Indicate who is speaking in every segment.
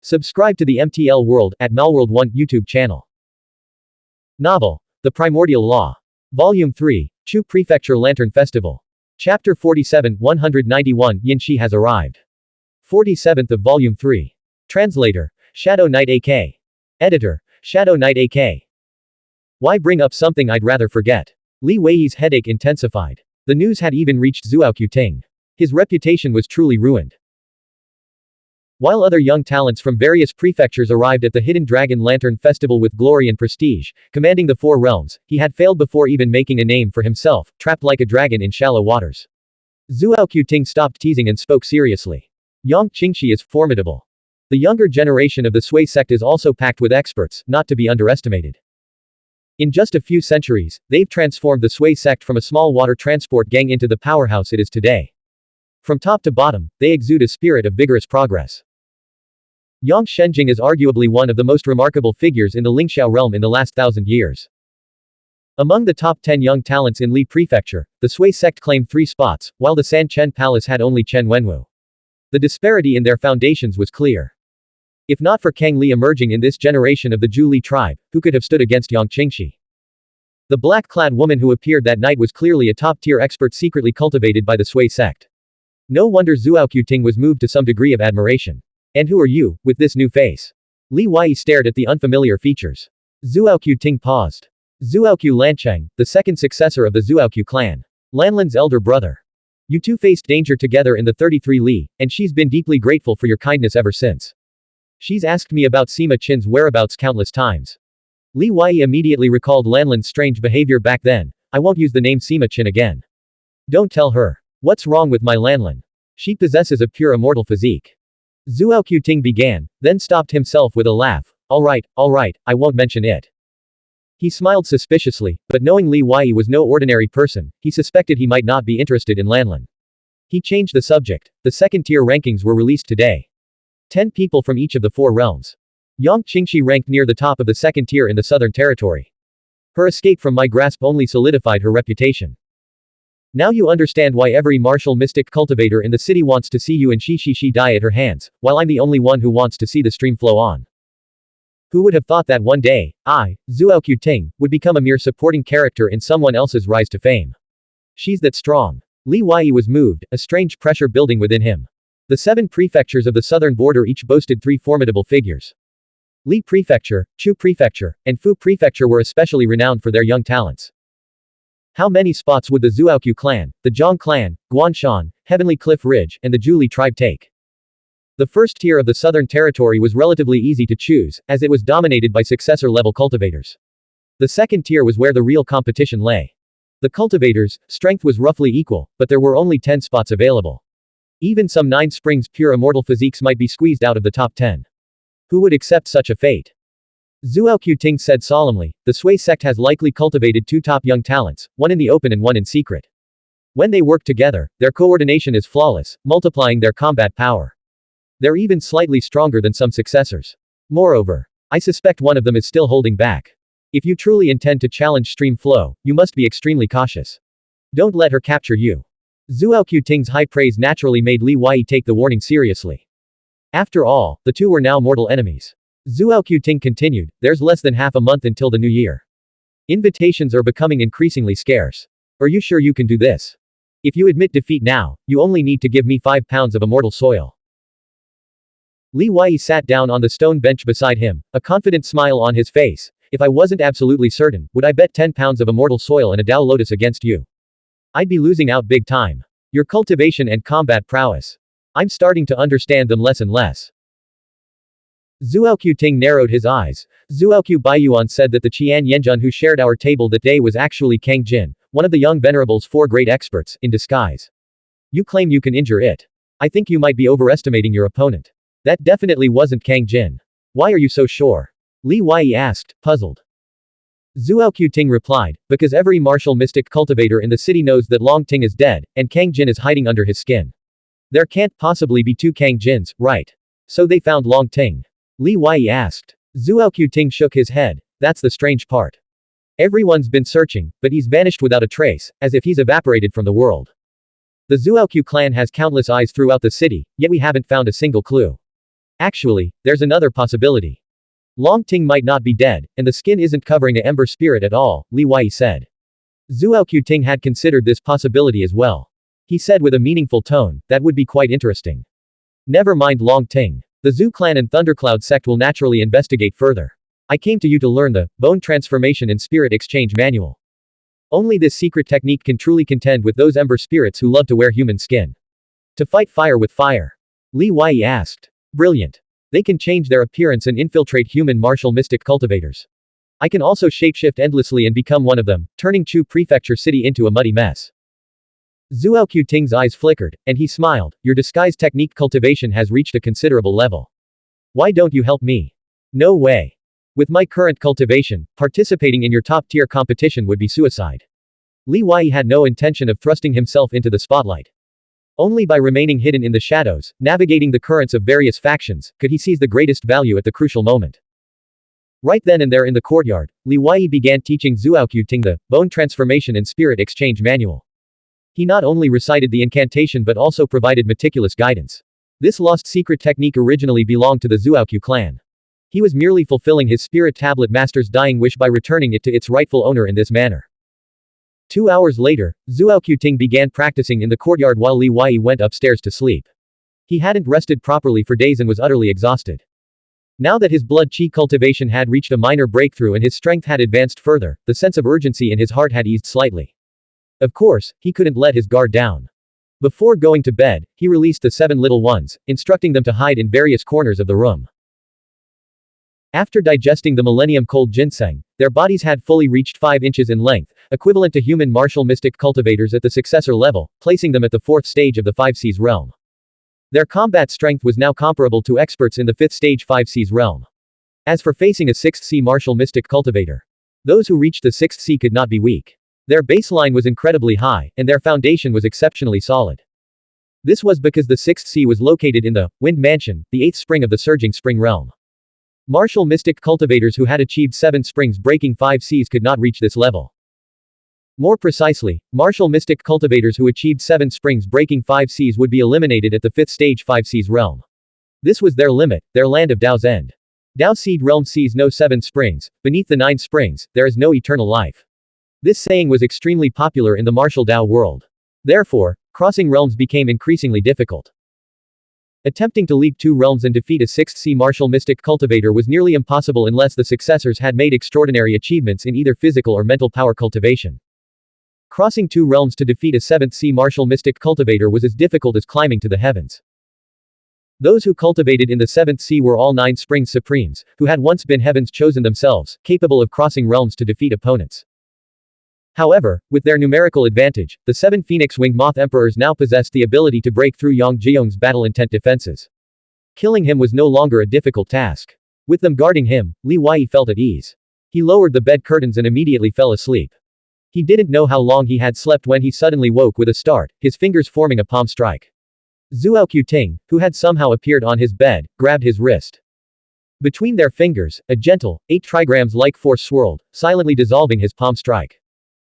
Speaker 1: Subscribe to the MTL World at Malworld 1 YouTube channel. Novel, The Primordial Law. Volume 3, Chu Prefecture Lantern Festival. Chapter 47, 191, Yinshi has arrived. 47th of Volume 3. Translator, Shadow Knight AK. Editor, Shadow Knight AK. Why bring up something I'd rather forget? Li Weiyi's headache intensified. The news had even reached Zuoqiu Ting. His reputation was truly ruined. While other young talents from various prefectures arrived at the Hidden Dragon Lantern Festival with glory and prestige, commanding the four realms, he had failed before even making a name for himself, trapped like a dragon in shallow waters. Zuoqiu Ting stopped teasing and spoke seriously. Yang Qingxi is formidable. The younger generation of the Sui sect is also packed with experts, not to be underestimated. In just a few centuries, they've transformed the Sui sect from a small water transport gang into the powerhouse it is today. From top to bottom, they exude a spirit of vigorous progress. Yang Shencang is arguably one of the most remarkable figures in the Lingxiao realm in the last 1,000 years. Among the top 10 young talents in Li Prefecture, the Sui sect claimed 3 spots, while the San Chen Palace had only Chen Wenwu. The disparity in their foundations was clear. If not for Kang Li emerging in this generation of the Zhu Li tribe, who could have stood against Yang Qingxi? The black-clad woman who appeared that night was clearly a top-tier expert secretly cultivated by the Sui sect. No wonder Zuoqiu Ting was moved to some degree of admiration. And who are you, with this new face? Li Weiyi stared at the unfamiliar features. Zuoqiu Ting paused. Zuoqiu Lancheng, the second successor of the Zuoqiu clan. Lanlin's elder brother. You two faced danger together in the 33 Li, and she's been deeply grateful for your kindness ever since. She's asked me about Sima Qin's whereabouts countless times. Li Weiyi immediately recalled Lanlin's strange behavior back then. I won't use the name Sima Qin again. Don't tell her. What's wrong with my Lanlin? She possesses a pure immortal physique. Zuoqiu Ting began, then stopped himself with a laugh. Alright, I won't mention it. He smiled suspiciously, but knowing Li Weiyi was no ordinary person, he suspected he might not be interested in Lanlin. He changed the subject. The second-tier rankings were released today. 10 people from each of the 4 realms. Yang Qingxi ranked near the top of the second tier in the Southern Territory. Her escape from my grasp only solidified her reputation. Now you understand why every martial mystic cultivator in the city wants to see you and she die at her hands, while I'm the only one who wants to see the stream flow on. Who would have thought that one day, I, Zuoqiu Ting, would become a mere supporting character in someone else's rise to fame? She's that strong. Li Weiyi was moved, a strange pressure building within him. The 7 prefectures of the southern border each boasted 3 formidable figures. Li Prefecture, Chu Prefecture, and Fu Prefecture were especially renowned for their young talents. How many spots would the Zuoqiu clan, the Zhang clan, Guanshan, Heavenly Cliff Ridge, and the Zhu Li tribe take? The first tier of the Southern Territory was relatively easy to choose, as it was dominated by successor-level cultivators. The second tier was where the real competition lay. The cultivators' strength was roughly equal, but there were only 10 spots available. Even some 9 Springs pure immortal physiques might be squeezed out of the top 10. Who would accept such a fate? Zuoqiu Ting said solemnly, the Sui sect has likely cultivated 2 top young talents, one in the open and one in secret. When they work together, their coordination is flawless, multiplying their combat power. They're even slightly stronger than some successors. Moreover, I suspect one of them is still holding back. If you truly intend to challenge stream flow, you must be extremely cautious. Don't let her capture you. Zuoqiu Ting's high praise naturally made Li Weiyi take the warning seriously. After all, the two were now mortal enemies. Zuoqiu Ting continued, there's less than half a month until the new year. Invitations are becoming increasingly scarce. Are you sure you can do this? If you admit defeat now, you only need to give me 5 pounds of immortal soil. Li Weiyi sat down on the stone bench beside him, a confident smile on his face. If I wasn't absolutely certain, would I bet 10 pounds of immortal soil and a Dao Lotus against you? I'd be losing out big time. Your cultivation and combat prowess. I'm starting to understand them less and less. Zuoqiu Ting narrowed his eyes. Zuoqiu Baiyuan said that the Qian Yanjun who shared our table that day was actually Kang Jin, one of the young venerables' 4 great experts, in disguise. You claim you can injure it. I think you might be overestimating your opponent. That definitely wasn't Kang Jin. Why are you so sure? Li Weiyi asked, puzzled. Zuoqiu Ting replied, because every martial mystic cultivator in the city knows that Long Ting is dead, and Kang Jin is hiding under his skin. There can't possibly be 2 Kang Jins, right? So they found Long Ting. Li Weiyi asked. Zuoqiu Ting shook his head. That's the strange part. Everyone's been searching, but he's vanished without a trace, as if he's evaporated from the world. The Zuoqiu clan has countless eyes throughout the city, yet we haven't found a single clue. Actually, there's another possibility. Long Ting might not be dead, and the skin isn't covering a ember spirit at all, Li Wei said. Zhuo Ting had considered this possibility as well. He said with a meaningful tone, that would be quite interesting. Never mind Long Ting. The Zhu clan and Thundercloud sect will naturally investigate further. I came to you to learn the bone transformation and spirit exchange manual. Only this secret technique can truly contend with those ember spirits who love to wear human skin. To fight fire with fire. Li Wei asked. Brilliant. They can change their appearance and infiltrate human martial mystic cultivators. I can also shapeshift endlessly and become one of them, turning Chu Prefecture City into a muddy mess. Zhuo Ting's eyes flickered, and he smiled. Your disguise technique cultivation has reached a considerable level. Why don't you help me? No way. With my current cultivation, participating in your top-tier competition would be suicide. Li Wei had no intention of thrusting himself into the spotlight. Only by remaining hidden in the shadows, navigating the currents of various factions, could he seize the greatest value at the crucial moment. Right then and there in the courtyard, Li Wei began teaching Zhuo Ting the bone transformation and spirit exchange manual. He not only recited the incantation but also provided meticulous guidance. This lost secret technique originally belonged to the Zhuo clan. He was merely fulfilling his spirit tablet master's dying wish by returning it to its rightful owner in this manner. 2 hours later, Zhuo Ting began practicing in the courtyard while Li Wei went upstairs to sleep. He hadn't rested properly for days and was utterly exhausted. Now that his blood qi cultivation had reached a minor breakthrough and his strength had advanced further, the sense of urgency in his heart had eased slightly. Of course, he couldn't let his guard down. Before going to bed, he released the 7 little ones, instructing them to hide in various corners of the room. After digesting the Millennium Cold Ginseng, their bodies had fully reached 5 inches in length, equivalent to human martial mystic cultivators at the successor level, placing them at the 4th stage of the 5 Seas realm. Their combat strength was now comparable to experts in the 5th stage 5 Seas realm. As for facing a 6th sea martial mystic cultivator, those who reached the 6th sea could not be weak. Their baseline was incredibly high, and their foundation was exceptionally solid. This was because the 6th sea was located in the Wind Mansion, the 8th spring of the Surging Spring realm. Martial mystic cultivators who had achieved 7 springs breaking 5 seas could not reach this level. More precisely, martial mystic cultivators who achieved 7 springs breaking 5 seas would be eliminated at the 5th stage 5 seas realm. This was their limit, their land of Dao's end. Dao Seed realm sees no 7 springs, beneath the 9 springs, there is no eternal life. This saying was extremely popular in the martial Dao world. Therefore, crossing realms became increasingly difficult. Attempting to leap 2 realms and defeat a 6th sea martial mystic cultivator was nearly impossible unless the successors had made extraordinary achievements in either physical or mental power cultivation. Crossing 2 realms to defeat a 7th sea martial mystic cultivator was as difficult as climbing to the heavens. Those who cultivated in the 7th sea were all 9 springs supremes, who had once been heavens chosen themselves, capable of crossing realms to defeat opponents. However, with their numerical advantage, the 7 phoenix-winged moth emperors now possessed the ability to break through Yang Jiong's battle-intent defenses. Killing him was no longer a difficult task. With them guarding him, Li Wei felt at ease. He lowered the bed curtains and immediately fell asleep. He didn't know how long he had slept when he suddenly woke with a start, his fingers forming a palm strike. Zhuo Ting, who had somehow appeared on his bed, grabbed his wrist. Between their fingers, a gentle, 8 trigrams-like force swirled, silently dissolving his palm strike.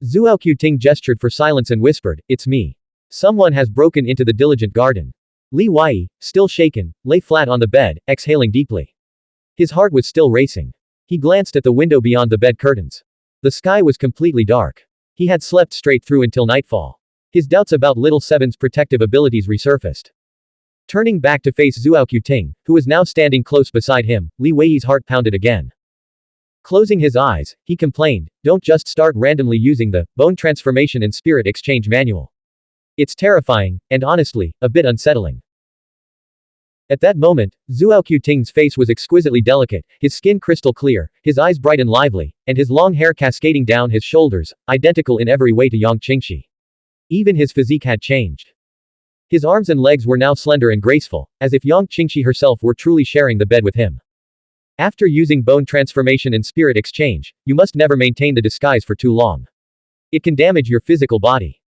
Speaker 1: Zhuo Ting gestured for silence and whispered, "It's me. Someone has broken into the diligent garden." Li Wei, still shaken, lay flat on the bed, exhaling deeply. His heart was still racing. He glanced at the window beyond the bed curtains. The sky was completely dark. He had slept straight through until nightfall. His doubts about Little Seven's protective abilities resurfaced. Turning back to face Zhuo Ting, who was now standing close beside him, Li Wei's heart pounded again. Closing his eyes, he complained, "Don't just start randomly using the bone transformation and spirit exchange manual. It's terrifying, and honestly, a bit unsettling." At that moment, Zhuo Ting's face was exquisitely delicate, his skin crystal clear, his eyes bright and lively, and his long hair cascading down his shoulders, identical in every way to Yang Qingxi. Even his physique had changed. His arms and legs were now slender and graceful, as if Yang Qingxi herself were truly sharing the bed with him. After using bone transformation and spirit exchange, you must never maintain the disguise for too long. It can damage your physical body.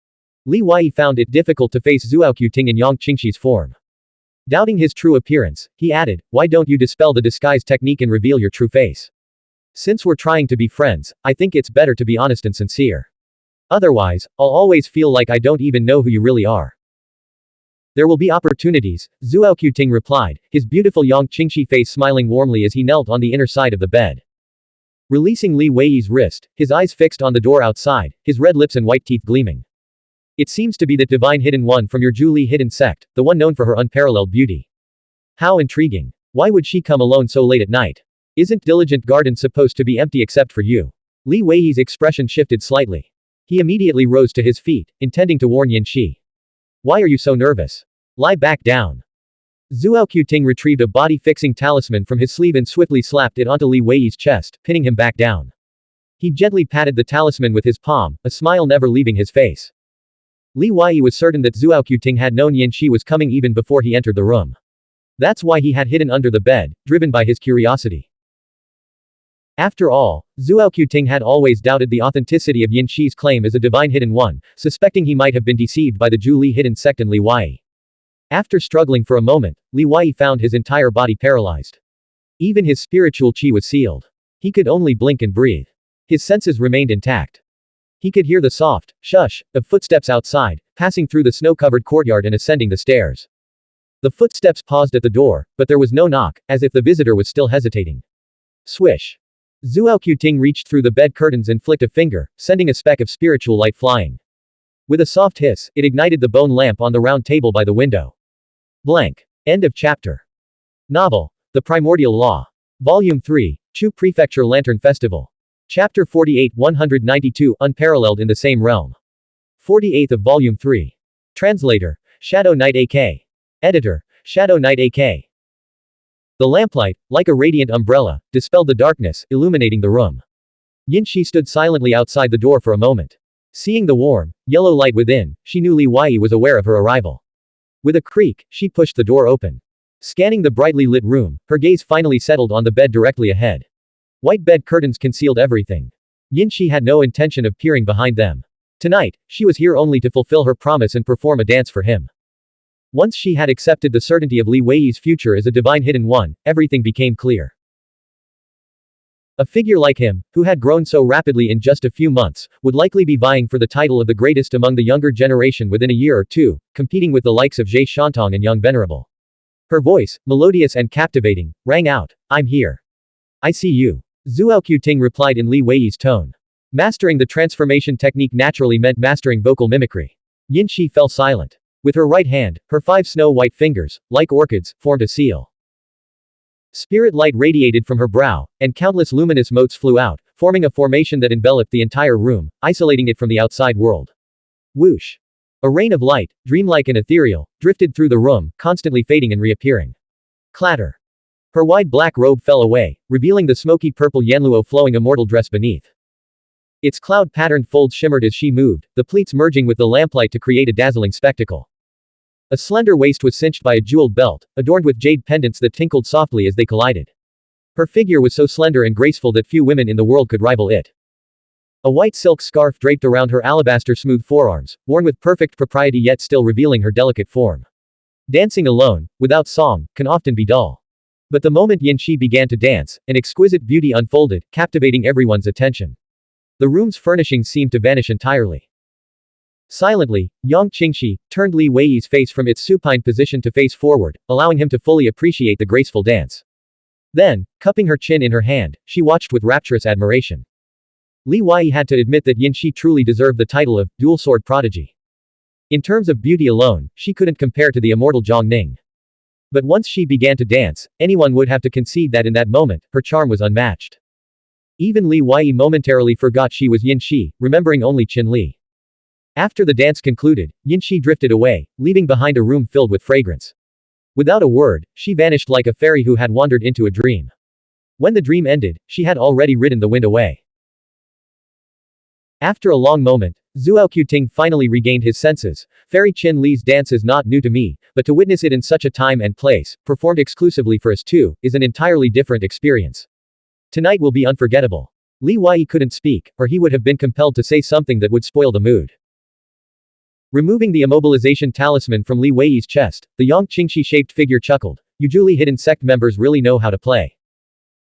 Speaker 1: Li Wei found it difficult to face Zhuo Ting in Yang Qingxi's form. Doubting his true appearance, he added, "Why don't you dispel the disguise technique and reveal your true face? Since we're trying to be friends, I think it's better to be honest and sincere. Otherwise, I'll always feel like I don't even know who you really are." There will be opportunities, Zhuo Qiuting replied, his beautiful Yang Qingxi face smiling warmly as he knelt on the inner side of the bed. Releasing Li Weiyi's wrist, his eyes fixed on the door outside, his red lips and white teeth gleaming. It seems to be that divine hidden one from your Zhu Li hidden sect, the one known for her unparalleled beauty. How intriguing. Why would she come alone so late at night? Isn't Diligent Garden supposed to be empty except for you? Li Weiyi's expression shifted slightly. He immediately rose to his feet, intending to warn Yanxi. Why are you so nervous? Lie back down. Zhuo Qiuting retrieved a body-fixing talisman from his sleeve and swiftly slapped it onto Li Weiyi's chest, pinning him back down. He gently patted the talisman with his palm, a smile never leaving his face. Li Weiyi was certain that Zhuo Qiuting had known Yanxi was coming even before he entered the room. That's why he had hidden under the bed, driven by his curiosity. After all, Zhuo Qiuting had always doubted the authenticity of Yanxi's claim as a divine hidden one, suspecting he might have been deceived by the Zhu Li hidden sect and Li Weiyi. After struggling for a moment, Li Weiyi found his entire body paralyzed. Even his spiritual qi was sealed. He could only blink and breathe. His senses remained intact. He could hear the soft, shush, of footsteps outside, passing through the snow-covered courtyard and ascending the stairs. The footsteps paused at the door, but there was no knock, as if the visitor was still hesitating. Swish. Zhuo Qiuting reached through the bed curtains and flicked a finger, sending a speck of spiritual light flying. With a soft hiss, it ignited the bone lamp on the round table by the window. Blank. End of chapter. Novel. The Primordial Law. Volume 3, Chu Prefecture Lantern Festival. Chapter 48 192 Unparalleled in the Same Realm. 48th of Volume 3. Translator, Shadow Knight AK. Editor, Shadow Knight AK. The lamplight, like a radiant umbrella, dispelled the darkness, illuminating the room. Yanxi stood silently outside the door for a moment. Seeing the warm, yellow light within, she knew Li Weiyi was aware of her arrival. With a creak, she pushed the door open. Scanning the brightly lit room, her gaze finally settled on the bed directly ahead. White bed curtains concealed everything. Yanxi had no intention of peering behind them. Tonight, she was here only to fulfill her promise and perform a dance for him. Once she had accepted the certainty of Li Weiyi's future as a divine hidden one, everything became clear. A figure like him, who had grown so rapidly in just a few months, would likely be vying for the title of the greatest among the younger generation within a year or two, competing with the likes of Zhe Shantong and Young Venerable. Her voice, melodious and captivating, rang out, "I'm here. I see you." Zhuo Qiuting replied in Li Weiyi's tone. Mastering the transformation technique naturally meant mastering vocal mimicry. Yanxi fell silent. With her right hand, her 5 snow-white fingers, like orchids, formed a seal. Spirit light radiated from her brow, and countless luminous motes flew out, forming a formation that enveloped the entire room, isolating it from the outside world. Whoosh! A rain of light, dreamlike and ethereal, drifted through the room, constantly fading and reappearing. Clatter! Her wide black robe fell away, revealing the smoky purple Yanluo flowing immortal dress beneath. Its cloud-patterned folds shimmered as she moved, the pleats merging with the lamplight to create a dazzling spectacle. A slender waist was cinched by a jeweled belt, adorned with jade pendants that tinkled softly as they collided. Her figure was so slender and graceful that few women in the world could rival it. A white silk scarf draped around her alabaster-smooth forearms, worn with perfect propriety yet still revealing her delicate form. Dancing alone, without song, can often be dull. But the moment Yanxi began to dance, an exquisite beauty unfolded, captivating everyone's attention. The room's furnishings seemed to vanish entirely. Silently, Yang Qingxi turned Li Weiyi's face from its supine position to face forward, allowing him to fully appreciate the graceful dance. Then, cupping her chin in her hand, she watched with rapturous admiration. Li Weiyi had to admit that Yanxi truly deserved the title of dual sword prodigy. In terms of beauty alone, she couldn't compare to the immortal Zhang Ning. But once she began to dance, anyone would have to concede that in that moment, her charm was unmatched. Even Li Weiyi momentarily forgot she was Yanxi, remembering only Qin Li. After the dance concluded, Yanxi drifted away, leaving behind a room filled with fragrance. Without a word, she vanished like a fairy who had wandered into a dream. When the dream ended, she had already ridden the wind away. After a long moment, Zhuo Qiuting finally regained his senses. Fairy Qin Li's dance is not new to me, but to witness it in such a time and place, performed exclusively for us two, is an entirely different experience. Tonight will be unforgettable. Li Weiyi couldn't speak, or he would have been compelled to say something that would spoil the mood. Removing the immobilization talisman from Li Weiyi's chest, the Yang Qingxi-shaped figure chuckled. You Zhu Li hidden sect members really know how to play.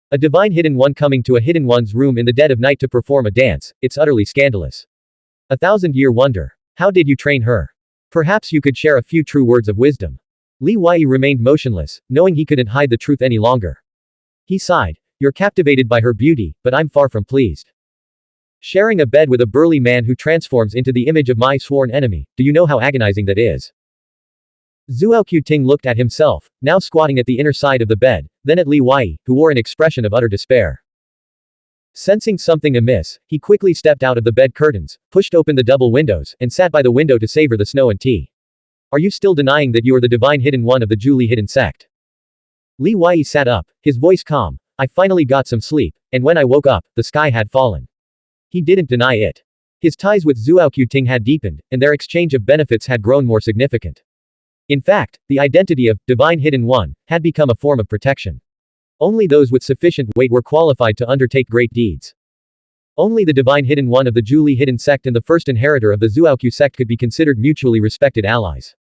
Speaker 1: A divine hidden one coming to a hidden one's room in the dead of night to perform a dance, it's utterly scandalous. 1,000-year wonder. How did you train her? Perhaps you could share a few true words of wisdom. Li Wei remained motionless, knowing he couldn't hide the truth any longer. He sighed. You're captivated by her beauty, but I'm far from pleased. Sharing a bed with a burly man who transforms into the image of my sworn enemy, do you know how agonizing that is? Zhuo Qiuting looked at himself, now squatting at the inner side of the bed, then at Li Wei, who wore an expression of utter despair. Sensing something amiss, he quickly stepped out of the bed curtains, pushed open the double windows, and sat by the window to savor the snow and tea. Are you still denying that you are the divine hidden one of the Zhuli hidden sect? Li Wei sat up, his voice calm. I finally got some sleep, and when I woke up, the sky had fallen. He didn't deny it. His ties with Zhuo Qiuting had deepened, and their exchange of benefits had grown more significant. In fact, the identity of Divine Hidden One had become a form of protection. Only those with sufficient weight were qualified to undertake great deeds. Only the Divine Hidden One of the Zhuli hidden sect and the first inheritor of the Zhuoqiu sect could be considered mutually respected allies.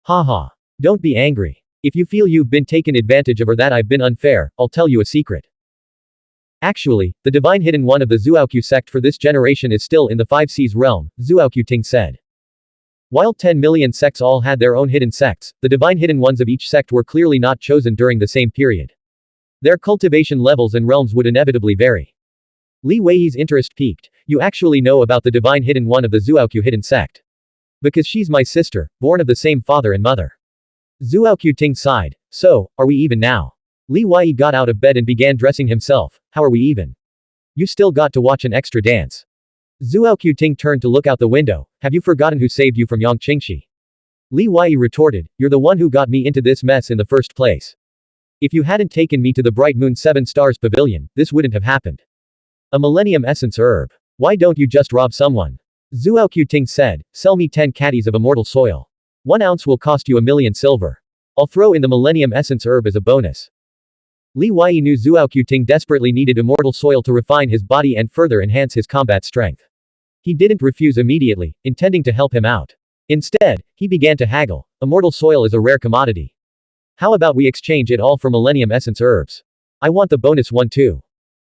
Speaker 1: Haha. Don't be angry. If you feel you've been taken advantage of or that I've been unfair, I'll tell you a secret. Actually, the Divine Hidden One of the Zhuoqiu sect for this generation is still in the 5 Seas realm, Zhuo Qiuting said. While 10 million sects all had their own hidden sects, the Divine Hidden Ones of each sect were clearly not chosen during the same period. Their cultivation levels and realms would inevitably vary. Li Wei's interest peaked. You actually know about the Divine Hidden One of the Zhuoqiu hidden sect. Because she's my sister, born of the same father and mother. Zhuo Qiuting sighed. So, are we even now? Li Wei got out of bed and began dressing himself. How are we even? You still got to watch an extra dance. Zhuo Qiuting turned to look out the window. Have you forgotten who saved you from Yang Qingxi? Li Wei retorted. You're the one who got me into this mess in the first place. If you hadn't taken me to the Bright Moon 7 Stars Pavilion, this wouldn't have happened. A Millennium Essence herb. Why don't you just rob someone? Zhuo Qiuting said. Sell me 10 caddies of immortal soil. 1 ounce will cost you 1,000,000 silver. I'll throw in the Millennium Essence herb as a bonus. Li Wei knew Zhuo Qiuting desperately needed immortal soil to refine his body and further enhance his combat strength. He didn't refuse immediately, intending to help him out. Instead, he began to haggle. Immortal soil is a rare commodity. How about we exchange it all for Millennium Essence herbs? I want the bonus one too.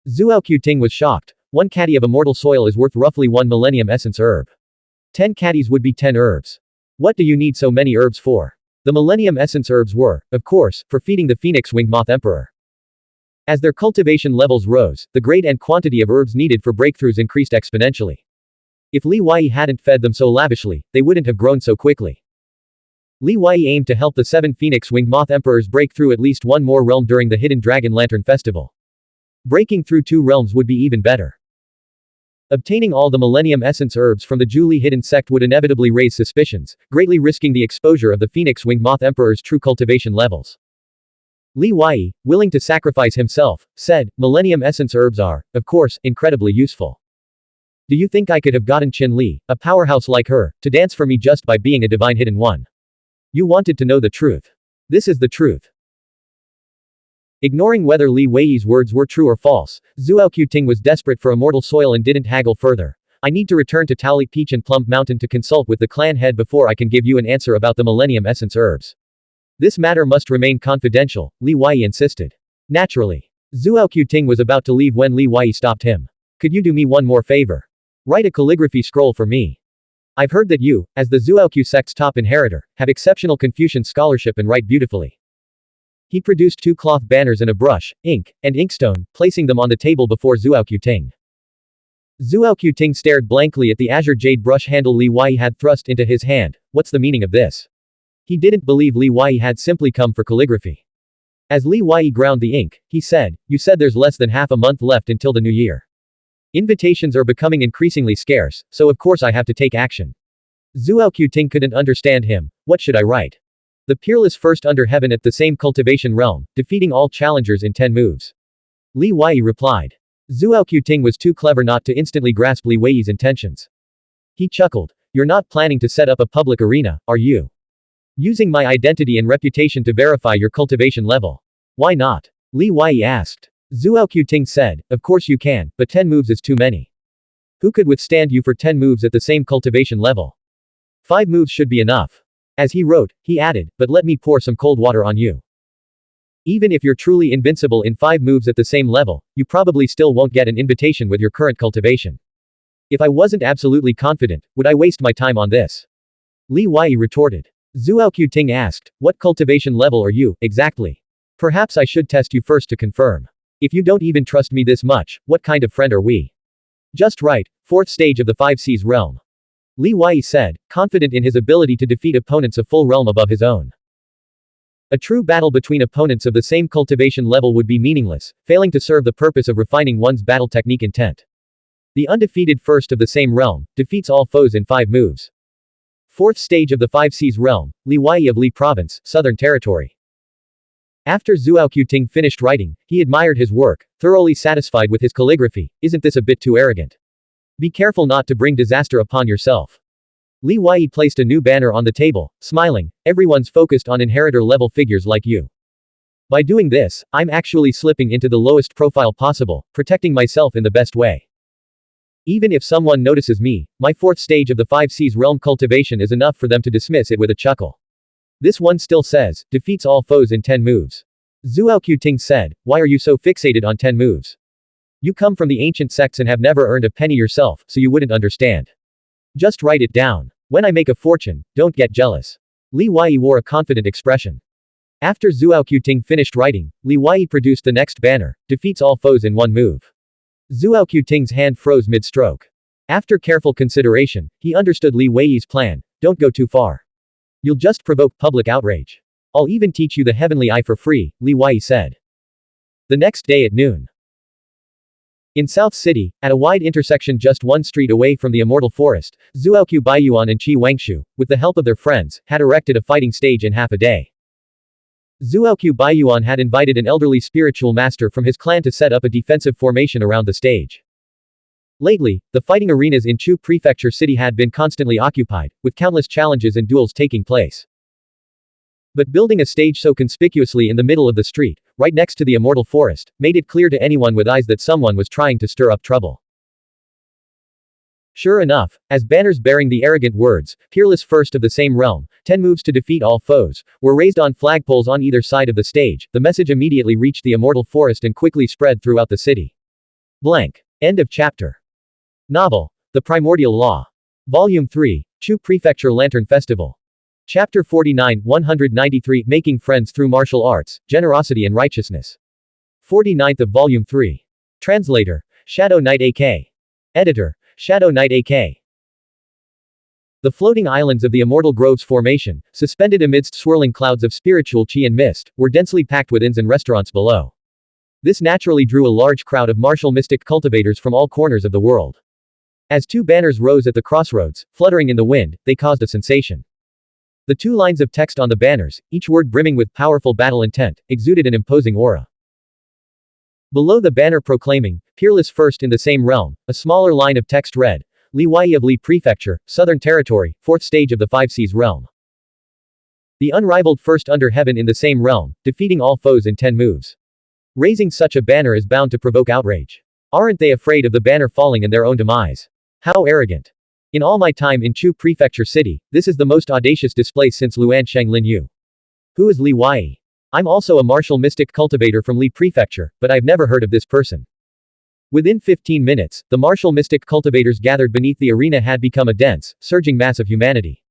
Speaker 1: Zhuo Qiuting was shocked. 1 caddy of immortal soil is worth roughly 1 Millennium Essence herb. 10 caddies would be 10 herbs. What do you need so many herbs for? The Millennium Essence herbs were, of course, for feeding the Phoenix-winged Moth Emperor. As their cultivation levels rose, the grade and quantity of herbs needed for breakthroughs increased exponentially. If Li Wei hadn't fed them so lavishly, they wouldn't have grown so quickly. Li Wei aimed to help the 7 Phoenix-winged Moth Emperors break through at least one more realm during the Hidden Dragon Lantern Festival. Breaking through 2 realms would be even better. Obtaining all the Millennium Essence herbs from the Zhuili hidden sect would inevitably raise suspicions, greatly risking the exposure of the Phoenix-winged Moth Emperor's true cultivation levels. Li Wei, willing to sacrifice himself, said, Millennium Essence herbs are, of course, incredibly useful. Do you think I could have gotten Qin Li, a powerhouse like her, to dance for me just by being a divine hidden one? You wanted to know the truth. This is the truth. Ignoring whether Li Wei's words were true or false, Zhuo Qiuting was desperate for immortal soil and didn't haggle further. I need to return to Tali Peach and Plum Mountain to consult with the clan head before I can give you an answer about the Millennium Essence herbs. This matter must remain confidential, Li Wei insisted. Naturally. Zhuo Qiuting was about to leave when Li Wei stopped him. Could you do me one more favor? Write a calligraphy scroll for me. I've heard that you, as the Zhuoqiu sect's top inheritor, have exceptional Confucian scholarship and write beautifully. He produced 2 cloth banners and a brush, ink, and inkstone, placing them on the table before Zhuo Qiuting. Zhuo Qiuting stared blankly at the azure jade brush handle Li Wei had thrust into his hand. What's the meaning of this? He didn't believe Li Wei had simply come for calligraphy. As Li Wei ground the ink, he said, You said there's less than half a month left until the new year. Invitations are becoming increasingly scarce, so of course I have to take action. Zhuo Qiuting couldn't understand him. What should I write? The peerless first under heaven at the same cultivation realm, defeating all challengers in 10 moves. Li Wei replied. Zhuo Qiuting was too clever not to instantly grasp Li Wei's intentions. He chuckled. You're not planning to set up a public arena, are you? Using my identity and reputation to verify your cultivation level. Why not? Li Wei asked. Zhuo Qiuting said, Of course you can, but 10 moves is too many. Who could withstand you for 10 moves at the same cultivation level? 5 moves should be enough. As he wrote, he added, But let me pour some cold water on you. Even if you're truly invincible in 5 moves at the same level, you probably still won't get an invitation with your current cultivation. If I wasn't absolutely confident, would I waste my time on this? Li Wei retorted. Zhuo Ting asked, what cultivation level are you, exactly? Perhaps I should test you first to confirm. If you don't even trust me this much, what kind of friend are we? Just right, 4th stage of the 5 Seas realm. Li Wei said, confident in his ability to defeat opponents a full realm above his own. A true battle between opponents of the same cultivation level would be meaningless, failing to serve the purpose of refining one's battle technique intent. The undefeated first of the same realm, defeats all foes in 5 moves. 4th stage of the 5 Seas realm, Li Wei of Li Province, Southern Territory. After Zhuo Ting finished writing, he admired his work, thoroughly satisfied with his calligraphy. Isn't this a bit too arrogant? Be careful not to bring disaster upon yourself. Li Wei placed a new banner on the table, smiling, everyone's focused on inheritor level figures like you. By doing this, I'm actually slipping into the lowest profile possible, protecting myself in the best way. Even if someone notices me, my 4th stage of the 5 Seas realm cultivation is enough for them to dismiss it with a chuckle. This one still says, defeats all foes in 10 moves. Zhuo Ting said, why are you so fixated on 10 moves? You come from the ancient sects and have never earned a penny yourself, so you wouldn't understand. Just write it down. When I make a fortune, don't get jealous. Li Wei wore a confident expression. After Zhuo Ting finished writing, Li Wei produced the next banner, defeats all foes in 1 move. Zhuo Ting's hand froze mid-stroke. After careful consideration, he understood Li Wei's plan, don't go too far. You'll just provoke public outrage. I'll even teach you the heavenly eye for free, Li Wei said. The next day at noon. In South City, at a wide intersection just 1 street away from the Immortal Forest, Zhuo Baiyuan and Qi Wangshu, with the help of their friends, had erected a fighting stage in half a day. Zhuo Baiyuan had invited an elderly spiritual master from his clan to set up a defensive formation around the stage. Lately, the fighting arenas in Chu Prefecture City had been constantly occupied, with countless challenges and duels taking place. But building a stage so conspicuously in the middle of the street, right next to the Immortal Forest, made it clear to anyone with eyes that someone was trying to stir up trouble. Sure enough, as banners bearing the arrogant words, peerless first of the same realm, 10 moves to defeat all foes, were raised on flagpoles on either side of the stage, the message immediately reached the Immortal Forest and quickly spread throughout the city. Blank. End of chapter. Novel, The Primordial Law. Volume 3, Chu Prefecture Lantern Festival. Chapter 49, 193, Making Friends Through Martial Arts, Generosity and Righteousness. 49th of Volume 3. Translator, Shadow Knight AK. Editor, Shadow Knight AK. The floating islands of the Immortal Groves Formation, suspended amidst swirling clouds of spiritual chi and mist, were densely packed with inns and restaurants below. This naturally drew a large crowd of martial mystic cultivators from all corners of the world. As 2 banners rose at the crossroads, fluttering in the wind, they caused a sensation. The 2 lines of text on the banners, each word brimming with powerful battle intent, exuded an imposing aura. Below the banner proclaiming, peerless first in the same realm, a smaller line of text read, Li Wei of Li Prefecture, Southern Territory, 4th stage of the 5 Seas realm. The unrivaled first under heaven in the same realm, defeating all foes in 10 moves. Raising such a banner is bound to provoke outrage. Aren't they afraid of the banner falling and their own demise? How arrogant. In all my time in Chu Prefecture City, this is the most audacious display since Luan Sheng Lin Yu. Who is Li Wei? I'm also a martial mystic cultivator from Li Prefecture, but I've never heard of this person. Within 15 minutes, the martial mystic cultivators gathered beneath the arena had become a dense, surging mass of humanity.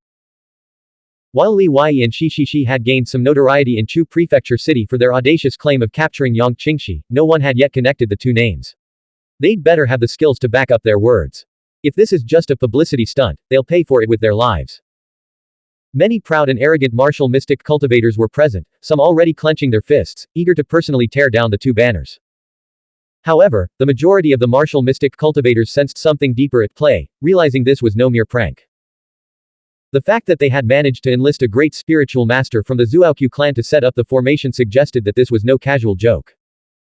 Speaker 1: While Li Wei and Shi Shishi had gained some notoriety in Chu Prefecture City for their audacious claim of capturing Yang Qingxi, no one had yet connected the 2 names. They'd better have the skills to back up their words. If this is just a publicity stunt, they'll pay for it with their lives. Many proud and arrogant martial mystic cultivators were present, some already clenching their fists, eager to personally tear down the 2 banners. However, the majority of the martial mystic cultivators sensed something deeper at play, realizing this was no mere prank. The fact that they had managed to enlist a great spiritual master from the Zhuoqiu clan to set up the formation suggested that this was no casual joke.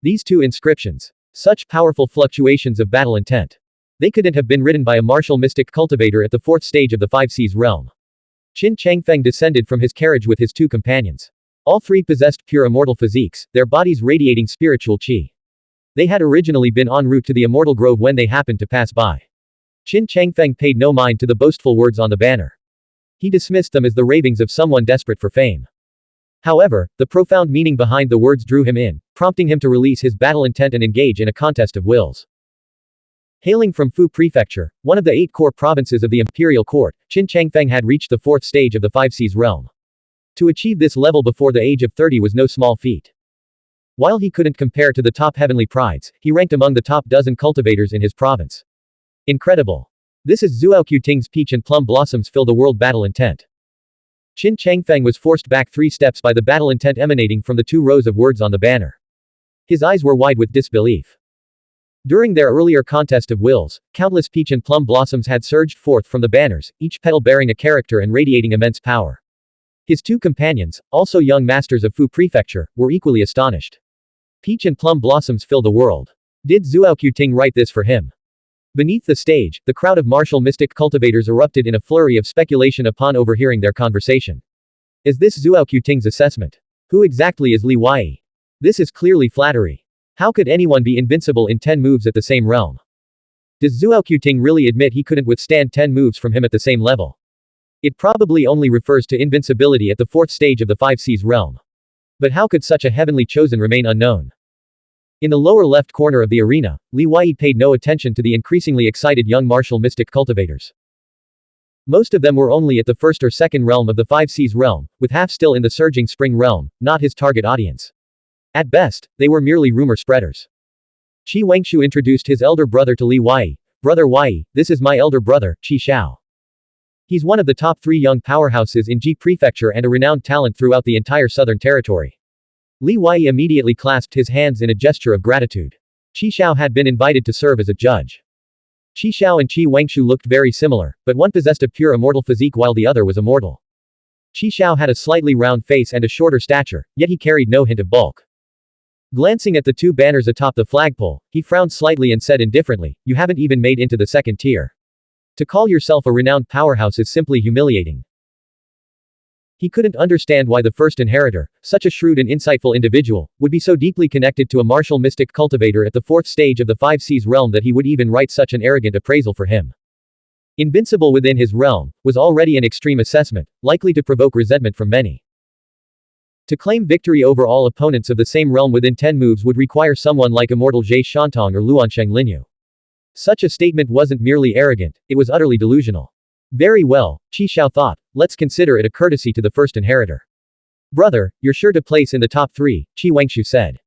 Speaker 1: These 2 inscriptions. Such powerful fluctuations of battle intent. They couldn't have been written by a martial mystic cultivator at the 4th stage of the 5 Seas realm. Qin Changfeng descended from his carriage with his 2 companions. All 3 possessed pure immortal physiques, their bodies radiating spiritual qi. They had originally been en route to the Immortal Grove when they happened to pass by. Qin Changfeng paid no mind to the boastful words on the banner. He dismissed them as the ravings of someone desperate for fame. However, the profound meaning behind the words drew him in, prompting him to release his battle intent and engage in a contest of wills. Hailing from Fu Prefecture, one of the 8 core provinces of the imperial court, Qin Changfeng had reached the 4th stage of the Five Seas realm. To achieve this level before the age of 30 was no small feat. While he couldn't compare to the top heavenly prides, he ranked among the top dozen cultivators in his province. Incredible. This is Zuoqiu Ting's peach and plum blossoms fill the world battle intent. Qin Changfeng was forced back 3 steps by the battle intent emanating from the 2 rows of words on the banner. His eyes were wide with disbelief. During their earlier contest of wills, countless peach and plum blossoms had surged forth from the banners, each petal bearing a character and radiating immense power. His 2 companions, also young masters of Fu Prefecture, were equally astonished. Peach and plum blossoms fill the world. Did Zuoqiu Ting write this for him? Beneath the stage, the crowd of martial mystic cultivators erupted in a flurry of speculation upon overhearing their conversation. Is this Zuoqiu Ting's assessment? Who exactly is Li Wei? This is clearly flattery. How could anyone be invincible in 10 moves at the same realm? Does Zuoqiu Ting really admit he couldn't withstand 10 moves from him at the same level? It probably only refers to invincibility at the 4th stage of the Five Seas realm. But how could such a heavenly chosen remain unknown? In the lower left corner of the arena, Li Wei paid no attention to the increasingly excited young martial mystic cultivators. Most of them were only at the 1st or 2nd realm of the Five Seas realm, with half still in the surging spring realm, not his target audience. At best, they were merely rumor spreaders. Qi Wangshu introduced his elder brother to Li Wei. Brother Wei, this is my elder brother, Qi Xiao. He's one of the top 3 young powerhouses in Ji Prefecture and a renowned talent throughout the entire southern territory. Li Wei immediately clasped his hands in a gesture of gratitude. Qi Xiao had been invited to serve as a judge. Qi Xiao and Qi Wangshu looked very similar, but one possessed a pure immortal physique while the other was immortal. Qi Xiao had a slightly round face and a shorter stature, yet he carried no hint of bulk. Glancing at the 2 banners atop the flagpole, he frowned slightly and said indifferently, "You haven't even made into the 2nd tier. To call yourself a renowned powerhouse is simply humiliating." He couldn't understand why the first inheritor, such a shrewd and insightful individual, would be so deeply connected to a martial mystic cultivator at the 4th stage of the Five Seas realm that he would even write such an arrogant appraisal for him. Invincible within his realm, was already an extreme assessment, likely to provoke resentment from many. To claim victory over all opponents of the same realm within 10 moves would require someone like immortal Zhe Shantong or Luansheng Linyu. Such a statement wasn't merely arrogant, it was utterly delusional. Very well, Qi Xiao thought, let's consider it a courtesy to the first inheritor. Brother, you're sure to place in the top 3, Qi Wangshu said.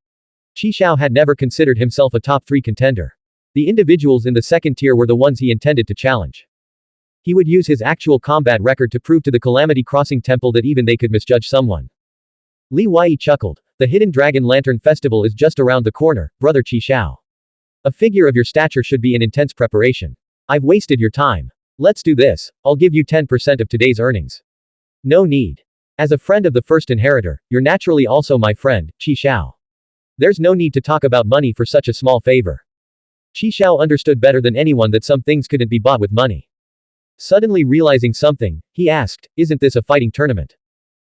Speaker 1: Qi Xiao had never considered himself a top 3 contender. The individuals in the 2nd tier were the ones he intended to challenge. He would use his actual combat record to prove to the Calamity Crossing Temple that even they could misjudge someone. Li Wei chuckled, the Hidden Dragon Lantern Festival is just around the corner, brother Qi Xiao. A figure of your stature should be in intense preparation. I've wasted your time. Let's do this, I'll give you 10% of today's earnings. No need. As a friend of the first inheritor, you're naturally also my friend, Qi Xiao. There's no need to talk about money for such a small favor. Qi Xiao understood better than anyone that some things couldn't be bought with money. Suddenly realizing something, he asked, isn't this a fighting tournament?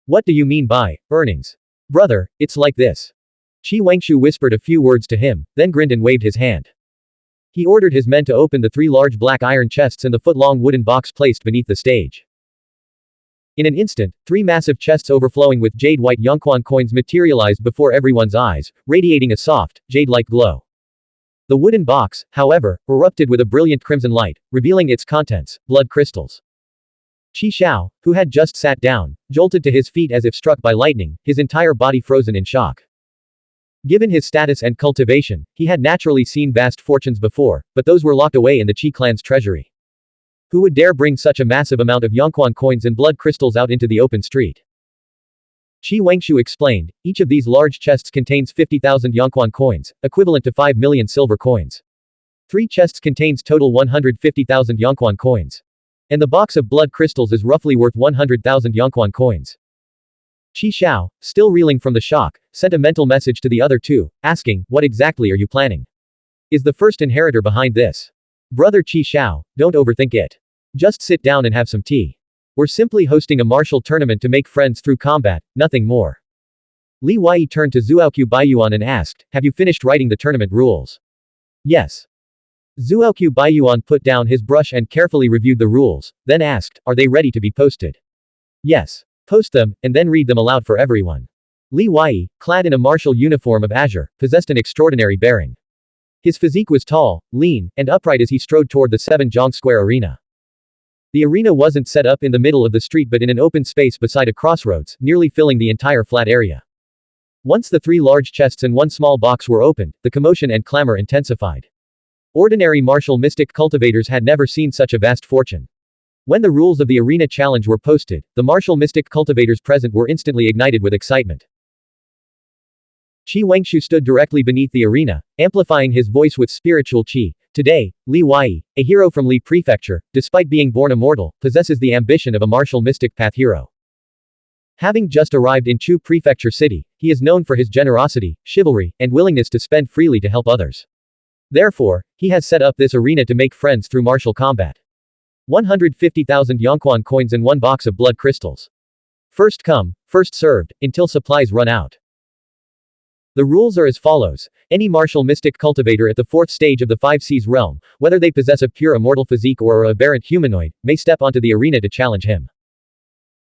Speaker 1: What do you mean by earnings? Brother, it's like this. Qi Wangshu whispered a few words to him, then grinned and waved his hand. He ordered his men to open the 3 large black iron chests and the foot-long wooden box placed beneath the stage. In an instant, 3 massive chests overflowing with jade-white Xuanhuan coins materialized before everyone's eyes, radiating a soft, jade-like glow. The wooden box, however, erupted with a brilliant crimson light, revealing its contents, blood crystals. Qi Xiao, who had just sat down, jolted to his feet as if struck by lightning, his entire body frozen in shock. Given his status and cultivation, he had naturally seen vast fortunes before, but those were locked away in the Qi clan's treasury. Who would dare bring such a massive amount of Xuanhuan coins and blood crystals out into the open street? Qi Wangshu explained, each of these large chests contains 50,000 Xuanhuan coins, equivalent to 5 million silver coins. 3 chests contains total 150,000 Xuanhuan coins. And the box of blood crystals is roughly worth 100,000 Xuanhuan coins. Qi Xiao, still reeling from the shock, sent a mental message to the other 2, asking, what exactly are you planning? Is the first inheritor behind this? Brother Qi Xiao, don't overthink it. Just sit down and have some tea. We're simply hosting a martial tournament to make friends through combat, nothing more. Li Wei turned to Zuoqiu Baiyuan and asked, have you finished writing the tournament rules? Yes. Zuoqiu Baiyuan put down his brush and carefully reviewed the rules, then asked, are they ready to be posted? Yes. Post them, and then read them aloud for everyone. Li Wei, clad in a martial uniform of azure, possessed an extraordinary bearing. His physique was tall, lean, and upright as he strode toward the 7 Square arena. The arena wasn't set up in the middle of the street but in an open space beside a crossroads, nearly filling the entire flat area. Once the 3 large chests and 1 small box were opened, the commotion and clamor intensified. Ordinary martial mystic cultivators had never seen such a vast fortune. When the rules of the arena challenge were posted, the martial mystic cultivators present were instantly ignited with excitement. Qi Wengshu stood directly beneath the arena, amplifying his voice with spiritual qi. Today, Li Wei, a hero from Li Prefecture, despite being born immortal, possesses the ambition of a martial mystic path hero. Having just arrived in Chu Prefecture City, he is known for his generosity, chivalry, and willingness to spend freely to help others. Therefore, he has set up this arena to make friends through martial combat. 150,000 Xuanhuan coins and 1 box of blood crystals. First come, first served, until supplies run out. The rules are as follows. Any martial mystic cultivator at the 4th stage of the 5 Seas realm, whether they possess a pure immortal physique or a aberrant humanoid, may step onto the arena to challenge him.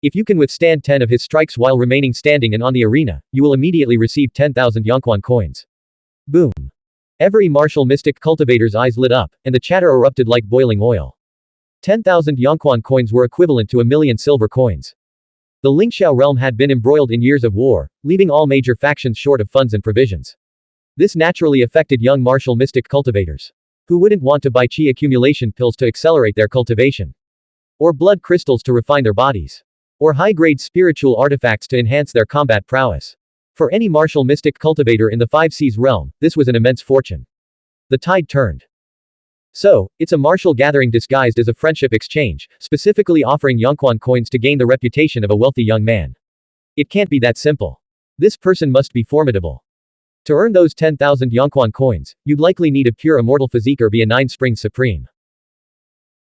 Speaker 1: If you can withstand 10 of his strikes while remaining standing and on the arena, you will immediately receive 10,000 Xuanhuan coins. Boom. Every martial mystic cultivator's eyes lit up, and the chatter erupted like boiling oil. 10,000 Xuanhuan coins were equivalent to 1,000,000 silver coins. The Lingxiao realm had been embroiled in years of war, leaving all major factions short of funds and provisions. This naturally affected young martial mystic cultivators. Who wouldn't want to buy qi accumulation pills to accelerate their cultivation? Or blood crystals to refine their bodies? Or high-grade spiritual artifacts to enhance their combat prowess? For any martial mystic cultivator in the 5 Seas realm, this was an immense fortune. The tide turned. So, it's a martial gathering disguised as a friendship exchange, specifically offering Xuanhuan coins to gain the reputation of a wealthy young man. It can't be that simple. This person must be formidable. To earn those 10,000 Xuanhuan coins, you'd likely need a pure immortal physique or be a 9 Springs Supreme.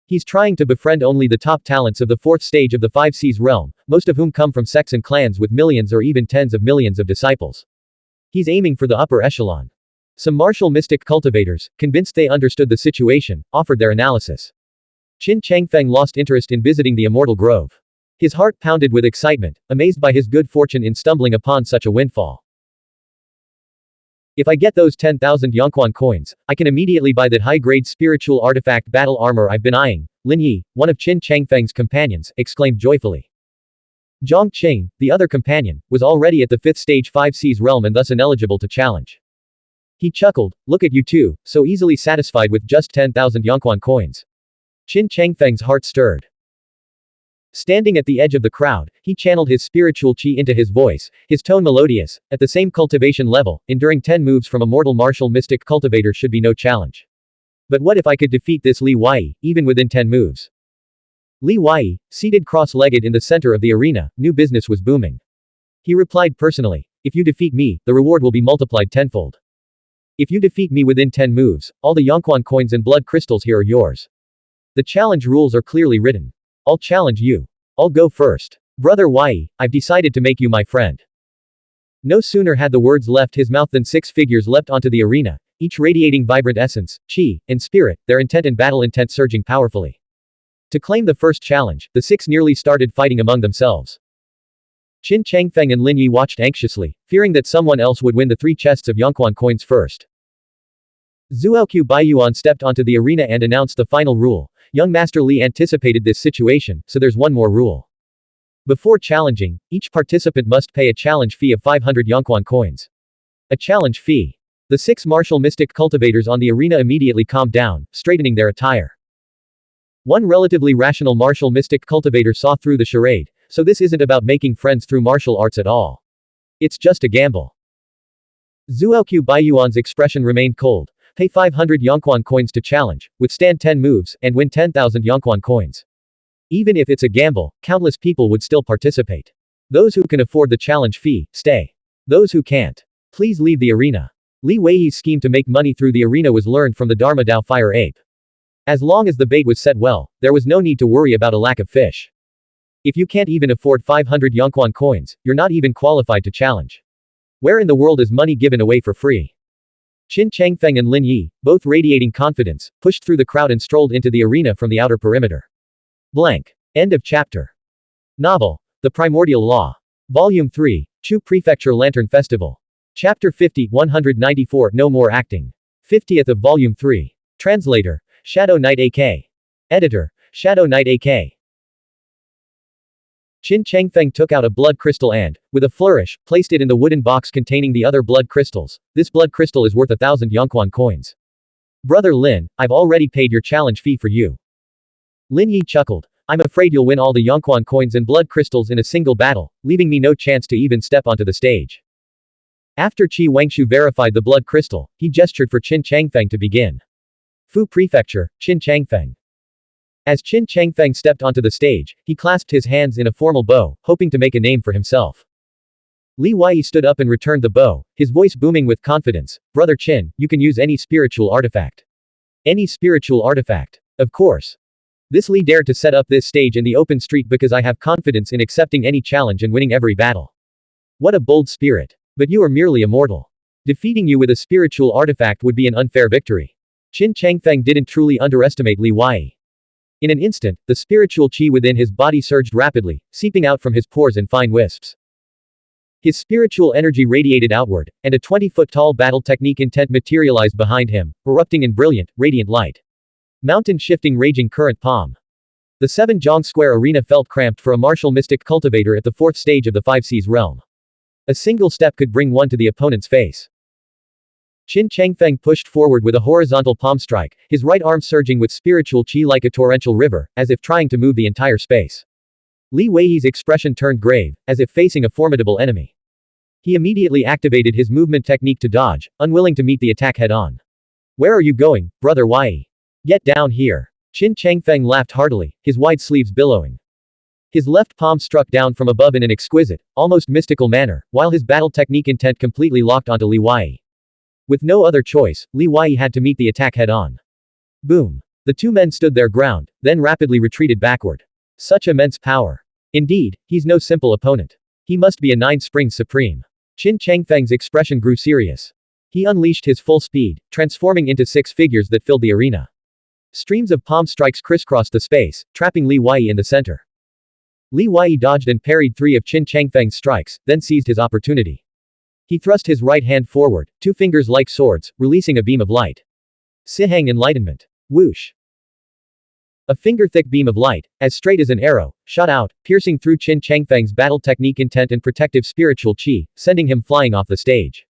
Speaker 1: He's trying to befriend only the top talents of the 4th stage of the 5 Seas realm, most of whom come from sects and clans with millions or even tens of millions of disciples. He's aiming for the upper echelon. Some martial mystic cultivators, convinced they understood the situation, offered their analysis. Qin Changfeng lost interest in visiting the Immortal Grove. His heart pounded with excitement, amazed by his good fortune in stumbling upon such a windfall. If I get those 10,000 Xuanhuan coins, I can immediately buy that high-grade spiritual artifact battle armor I've been eyeing, Lin Yi, one of Qin Changfeng's companions, exclaimed joyfully. Zhang Qing, the other companion, was already at the 5th stage 5 Seas realm and thus ineligible to challenge. He chuckled, look at you two, so easily satisfied with just 10,000 Xuanhuan coins. Qin Changfeng's heart stirred. Standing at the edge of the crowd, he channeled his spiritual qi into his voice, his tone melodious. At the same cultivation level, enduring 10 moves from a mortal martial mystic cultivator should be no challenge. But what if I could defeat this Li Wei, even within 10 moves? Li Wei, seated cross-legged in the center of the arena, knew business was booming. He replied personally, if you defeat me, the reward will be multiplied tenfold. If you defeat me within 10 moves, all the Xuanhuan coins and blood crystals here are yours. The challenge rules are clearly written. I'll challenge you. I'll go first. Brother Wei, I've decided to make you my friend. No sooner had the words left his mouth than 6 figures leapt onto the arena, each radiating vibrant essence, qi, and spirit, their intent and battle intent surging powerfully. To claim the first challenge, the 6 nearly started fighting among themselves. Qin Changfeng and Lin Yi watched anxiously, fearing that someone else would win the 3 chests of Xuanhuan coins first. Zuoqiu Baiyuan stepped onto the arena and announced the final rule. Young Master Li anticipated this situation, so there's one more rule. Before challenging, each participant must pay a challenge fee of 500 Xuanhuan coins. A challenge fee. The 6 martial mystic cultivators on the arena immediately calmed down, straightening their attire. One relatively rational martial mystic cultivator saw through the charade, so this isn't about making friends through martial arts at all. It's just a gamble. Zuoqiu Baiyuan's expression remained cold. Pay 500 Xuanhuan coins to challenge, withstand 10 moves, and win 10,000 Xuanhuan coins. Even if it's a gamble, countless people would still participate. Those who can afford the challenge fee, stay. Those who can't, please leave the arena. Li Weiyi's scheme to make money through the arena was learned from the Dharma Dao fire ape. As long as the bait was set well, there was no need to worry about a lack of fish. If you can't even afford 500 Xuanhuan coins, you're not even qualified to challenge. Where in the world is money given away for free? Qin Changfeng and Lin Yi, both radiating confidence, pushed through the crowd and strolled into the arena from the outer perimeter. Blank. End of chapter. Novel. The Primordial Law. Volume 3, Chu Prefecture Lantern Festival. Chapter 50, 194. No more acting. 50th of Volume 3. Translator, Shadow Knight AK. Editor, Shadow Knight AK. Qin Changfeng took out a blood crystal and, with a flourish, placed it in the wooden box containing the other blood crystals. This blood crystal is worth 1,000 Yongquan coins. Brother Lin, I've already paid your challenge fee for you. Lin Yi chuckled. I'm afraid you'll win all the Yongquan coins and blood crystals in a single battle, leaving me no chance to even step onto the stage. After Qi Wangshu verified the blood crystal, he gestured for Qin Changfeng to begin. Fu Prefecture, Qin Changfeng. As Qin Changfeng stepped onto the stage, he clasped his hands in a formal bow, hoping to make a name for himself. Li Wei stood up and returned the bow, his voice booming with confidence. Brother Qin, you can use any spiritual artifact. Any spiritual artifact. Of course. This Li dared to set up this stage in the open street because I have confidence in accepting any challenge and winning every battle. What a bold spirit. But you are merely a mortal. Defeating you with a spiritual artifact would be an unfair victory. Qin Changfeng didn't truly underestimate Li Wei. In an instant, the spiritual qi within his body surged rapidly, seeping out from his pores in fine wisps. His spiritual energy radiated outward, and a 20-foot-tall battle technique intent materialized behind him, erupting in brilliant, radiant light. Mountain-shifting raging current palm. The 7-jong square arena felt cramped for a martial mystic cultivator at the 4th stage of the 5 Seas realm. A single step could bring one to the opponent's face. Qin Changfeng pushed forward with a horizontal palm strike, his right arm surging with spiritual qi like a torrential river, as if trying to move the entire space. Li Wei's expression turned grave, as if facing a formidable enemy. He immediately activated his movement technique to dodge, unwilling to meet the attack head-on. Where are you going, Brother Wei? Get down here. Qin Changfeng laughed heartily, his wide sleeves billowing. His left palm struck down from above in an exquisite, almost mystical manner, while his battle technique intent completely locked onto Li Wei. With no other choice, Li Wei had to meet the attack head-on. Boom. The two men stood their ground, then rapidly retreated backward. Such immense power. Indeed, he's no simple opponent. He must be a 9 Springs Supreme. Qin Changfeng's expression grew serious. He unleashed his full speed, transforming into 6 figures that filled the arena. Streams of palm strikes crisscrossed the space, trapping Li Wei in the center. Li Wei dodged and parried 3 of Qin Changfeng's strikes, then seized his opportunity. He thrust his right hand forward, 2 fingers like swords, releasing a beam of light. Sihang Enlightenment. Whoosh. A finger-thick beam of light, as straight as an arrow, shot out, piercing through Qin Changfeng's battle technique intent and protective spiritual qi, sending him flying off the stage.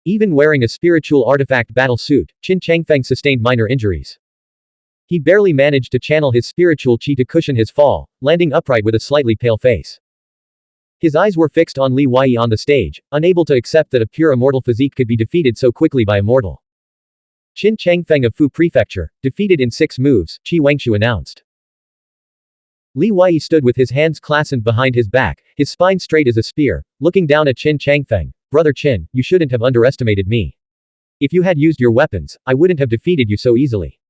Speaker 1: Even wearing a spiritual artifact battle suit, Qin Changfeng sustained minor injuries. He barely managed to channel his spiritual qi to cushion his fall, landing upright with a slightly pale face. His eyes were fixed on Li Wei on the stage, unable to accept that a pure immortal physique could be defeated so quickly by a mortal. Qin Changfeng of Fu Prefecture, defeated in 6 moves, Qi Wangshu announced. Li Wei stood with his hands clasped behind his back, his spine straight as a spear, looking down at Qin Changfeng. Brother Qin, you shouldn't have underestimated me. If you had used your weapons, I wouldn't have defeated you so easily.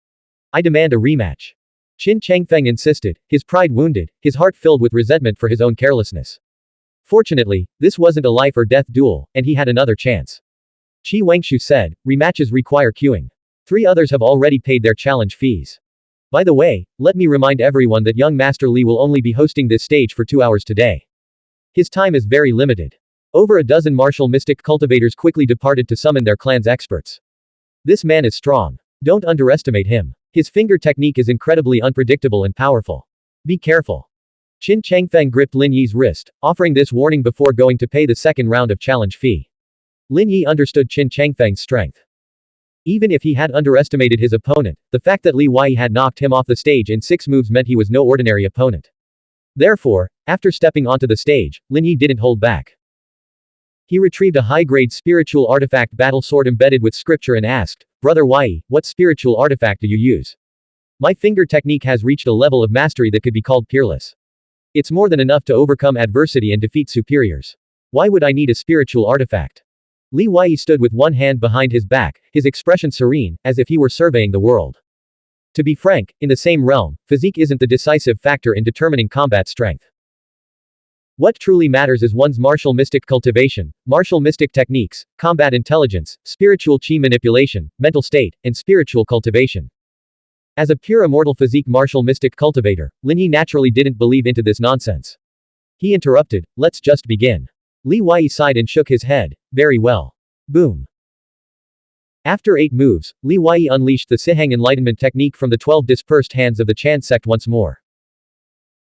Speaker 1: I demand a rematch. Qin Changfeng insisted, his pride wounded, his heart filled with resentment for his own carelessness. Fortunately, this wasn't a life-or-death duel, and he had another chance. Qi Wangshu said, rematches require queuing. 3 others have already paid their challenge fees. By the way, let me remind everyone that young Master Li will only be hosting this stage for 2 hours today. His time is very limited. Over a dozen martial mystic cultivators quickly departed to summon their clan's experts. This man is strong. Don't underestimate him. His finger technique is incredibly unpredictable and powerful. Be careful. Qin Changfeng gripped Lin Yi's wrist, offering this warning before going to pay the second round of challenge fee. Lin Yi understood Qin Changfeng's strength. Even if he had underestimated his opponent, the fact that Li Wei had knocked him off the stage in 6 moves meant he was no ordinary opponent. Therefore, after stepping onto the stage, Lin Yi didn't hold back. He retrieved a high-grade spiritual artifact battle sword embedded with scripture and asked, Brother Wei, what spiritual artifact do you use? My finger technique has reached a level of mastery that could be called peerless. It's more than enough to overcome adversity and defeat superiors. Why would I need a spiritual artifact? Li Wei stood with one hand behind his back, his expression serene, as if he were surveying the world. To be frank, in the same realm, physique isn't the decisive factor in determining combat strength. What truly matters is one's martial mystic cultivation, martial mystic techniques, combat intelligence, spiritual qi manipulation, mental state, and spiritual cultivation. As a pure immortal physique martial mystic cultivator, Lin Yi naturally didn't believe into this nonsense. He interrupted, let's just begin. Li Wei sighed and shook his head, very well. Boom. After 8 moves, Li Wei unleashed the Sihang Enlightenment technique from the 12 dispersed hands of the Chan sect once more.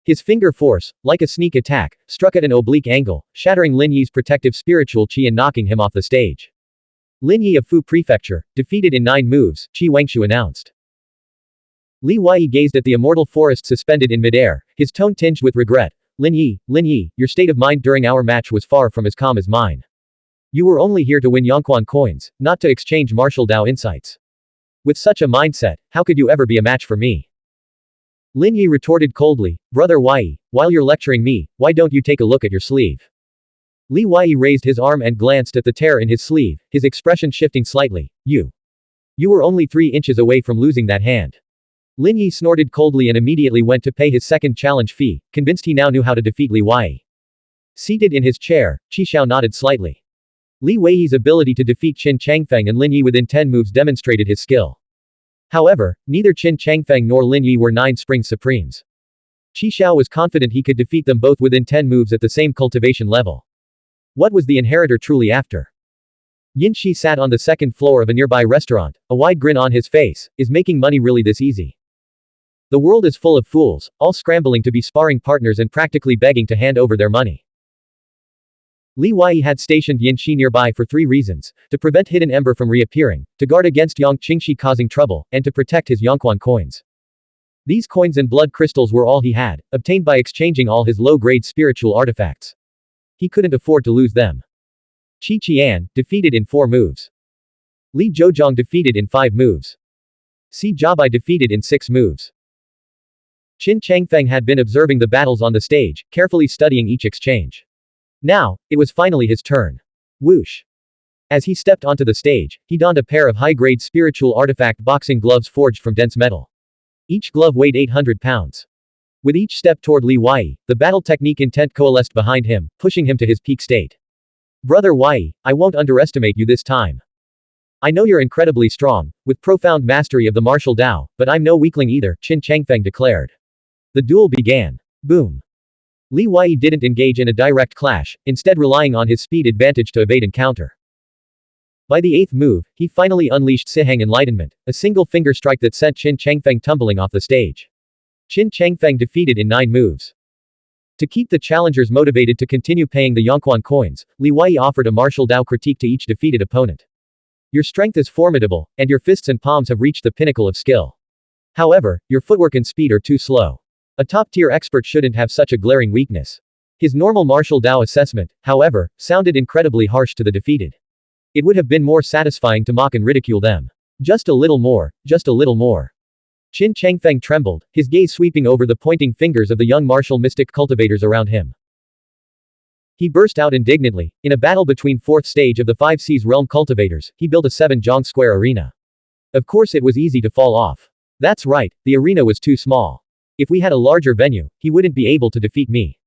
Speaker 1: His finger force, like a sneak attack, struck at an oblique angle, shattering Lin Yi's protective spiritual qi and knocking him off the stage. Lin Yi of Fu Prefecture, defeated in 9 moves, Qi Wangshu announced. Li Wei gazed at the immortal forest suspended in midair, his tone tinged with regret. Lin Yi, your state of mind during our match was far from as calm as mine. You were only here to win Yongquan coins, not to exchange martial Dao insights. With such a mindset, how could you ever be a match for me? Lin Yi retorted coldly, Brother Wei, while you're lecturing me, why don't you take a look at your sleeve? Li Wei raised his arm and glanced at the tear in his sleeve, his expression shifting slightly. You were only 3 inches away from losing that hand. Lin Yi snorted coldly and immediately went to pay his second challenge fee, convinced he now knew how to defeat Li Wei. Seated in his chair, Qi Xiao nodded slightly. Li Wei's ability to defeat Qin Changfeng and Lin Yi within 10 moves demonstrated his skill. However, neither Qin Changfeng nor Lin Yi were 9 Spring Supremes. Qi Xiao was confident he could defeat them both within 10 moves at the same cultivation level. What was the inheritor truly after? Yin Shi sat on the second floor of a nearby restaurant, a wide grin on his face. Is making money really this easy? The world is full of fools, all scrambling to be sparring partners and practically begging to hand over their money. Li Wei had stationed Yin Shi nearby for 3 reasons: to prevent Hidden Ember from reappearing, to guard against Yang Qingxi causing trouble, and to protect his Yongquan coins. These coins and blood crystals were all he had, obtained by exchanging all his low-grade spiritual artifacts. He couldn't afford to lose them. Qi Qian, defeated in 4 moves. Li Zhouzhong defeated in 5 moves. Si Jiabai defeated in 6 moves. Qin Changfeng had been observing the battles on the stage, carefully studying each exchange. Now, it was finally his turn. Whoosh. As he stepped onto the stage, he donned a pair of high-grade spiritual artifact boxing gloves forged from dense metal. Each glove weighed 800 pounds. With each step toward Li Wei, the battle technique intent coalesced behind him, pushing him to his peak state. Brother Wei, I won't underestimate you this time. I know you're incredibly strong, with profound mastery of the martial Dao, but I'm no weakling either, Qin Changfeng declared. The duel began. Boom. Li Wei didn't engage in a direct clash, instead relying on his speed advantage to evade and counter. By the 8th move, he finally unleashed Sihang Enlightenment, a single finger strike that sent Qin Changfeng tumbling off the stage. Qin Changfeng defeated in 9 moves. To keep the challengers motivated to continue paying the Yongquan coins, Li Wei offered a martial Dao critique to each defeated opponent. Your strength is formidable, and your fists and palms have reached the pinnacle of skill. However, your footwork and speed are too slow. A top-tier expert shouldn't have such a glaring weakness. His normal martial Dao assessment, however, sounded incredibly harsh to the defeated. It would have been more satisfying to mock and ridicule them. Just a little more, just a little more. Qin Changfeng trembled, his gaze sweeping over the pointing fingers of the young martial mystic cultivators around him. He burst out indignantly. In a battle between 4th stage of the 5 Seas realm cultivators, he built a 7-jong square arena. Of course it was easy to fall off. That's right, the arena was too small. If we had a larger venue, he wouldn't be able to defeat me.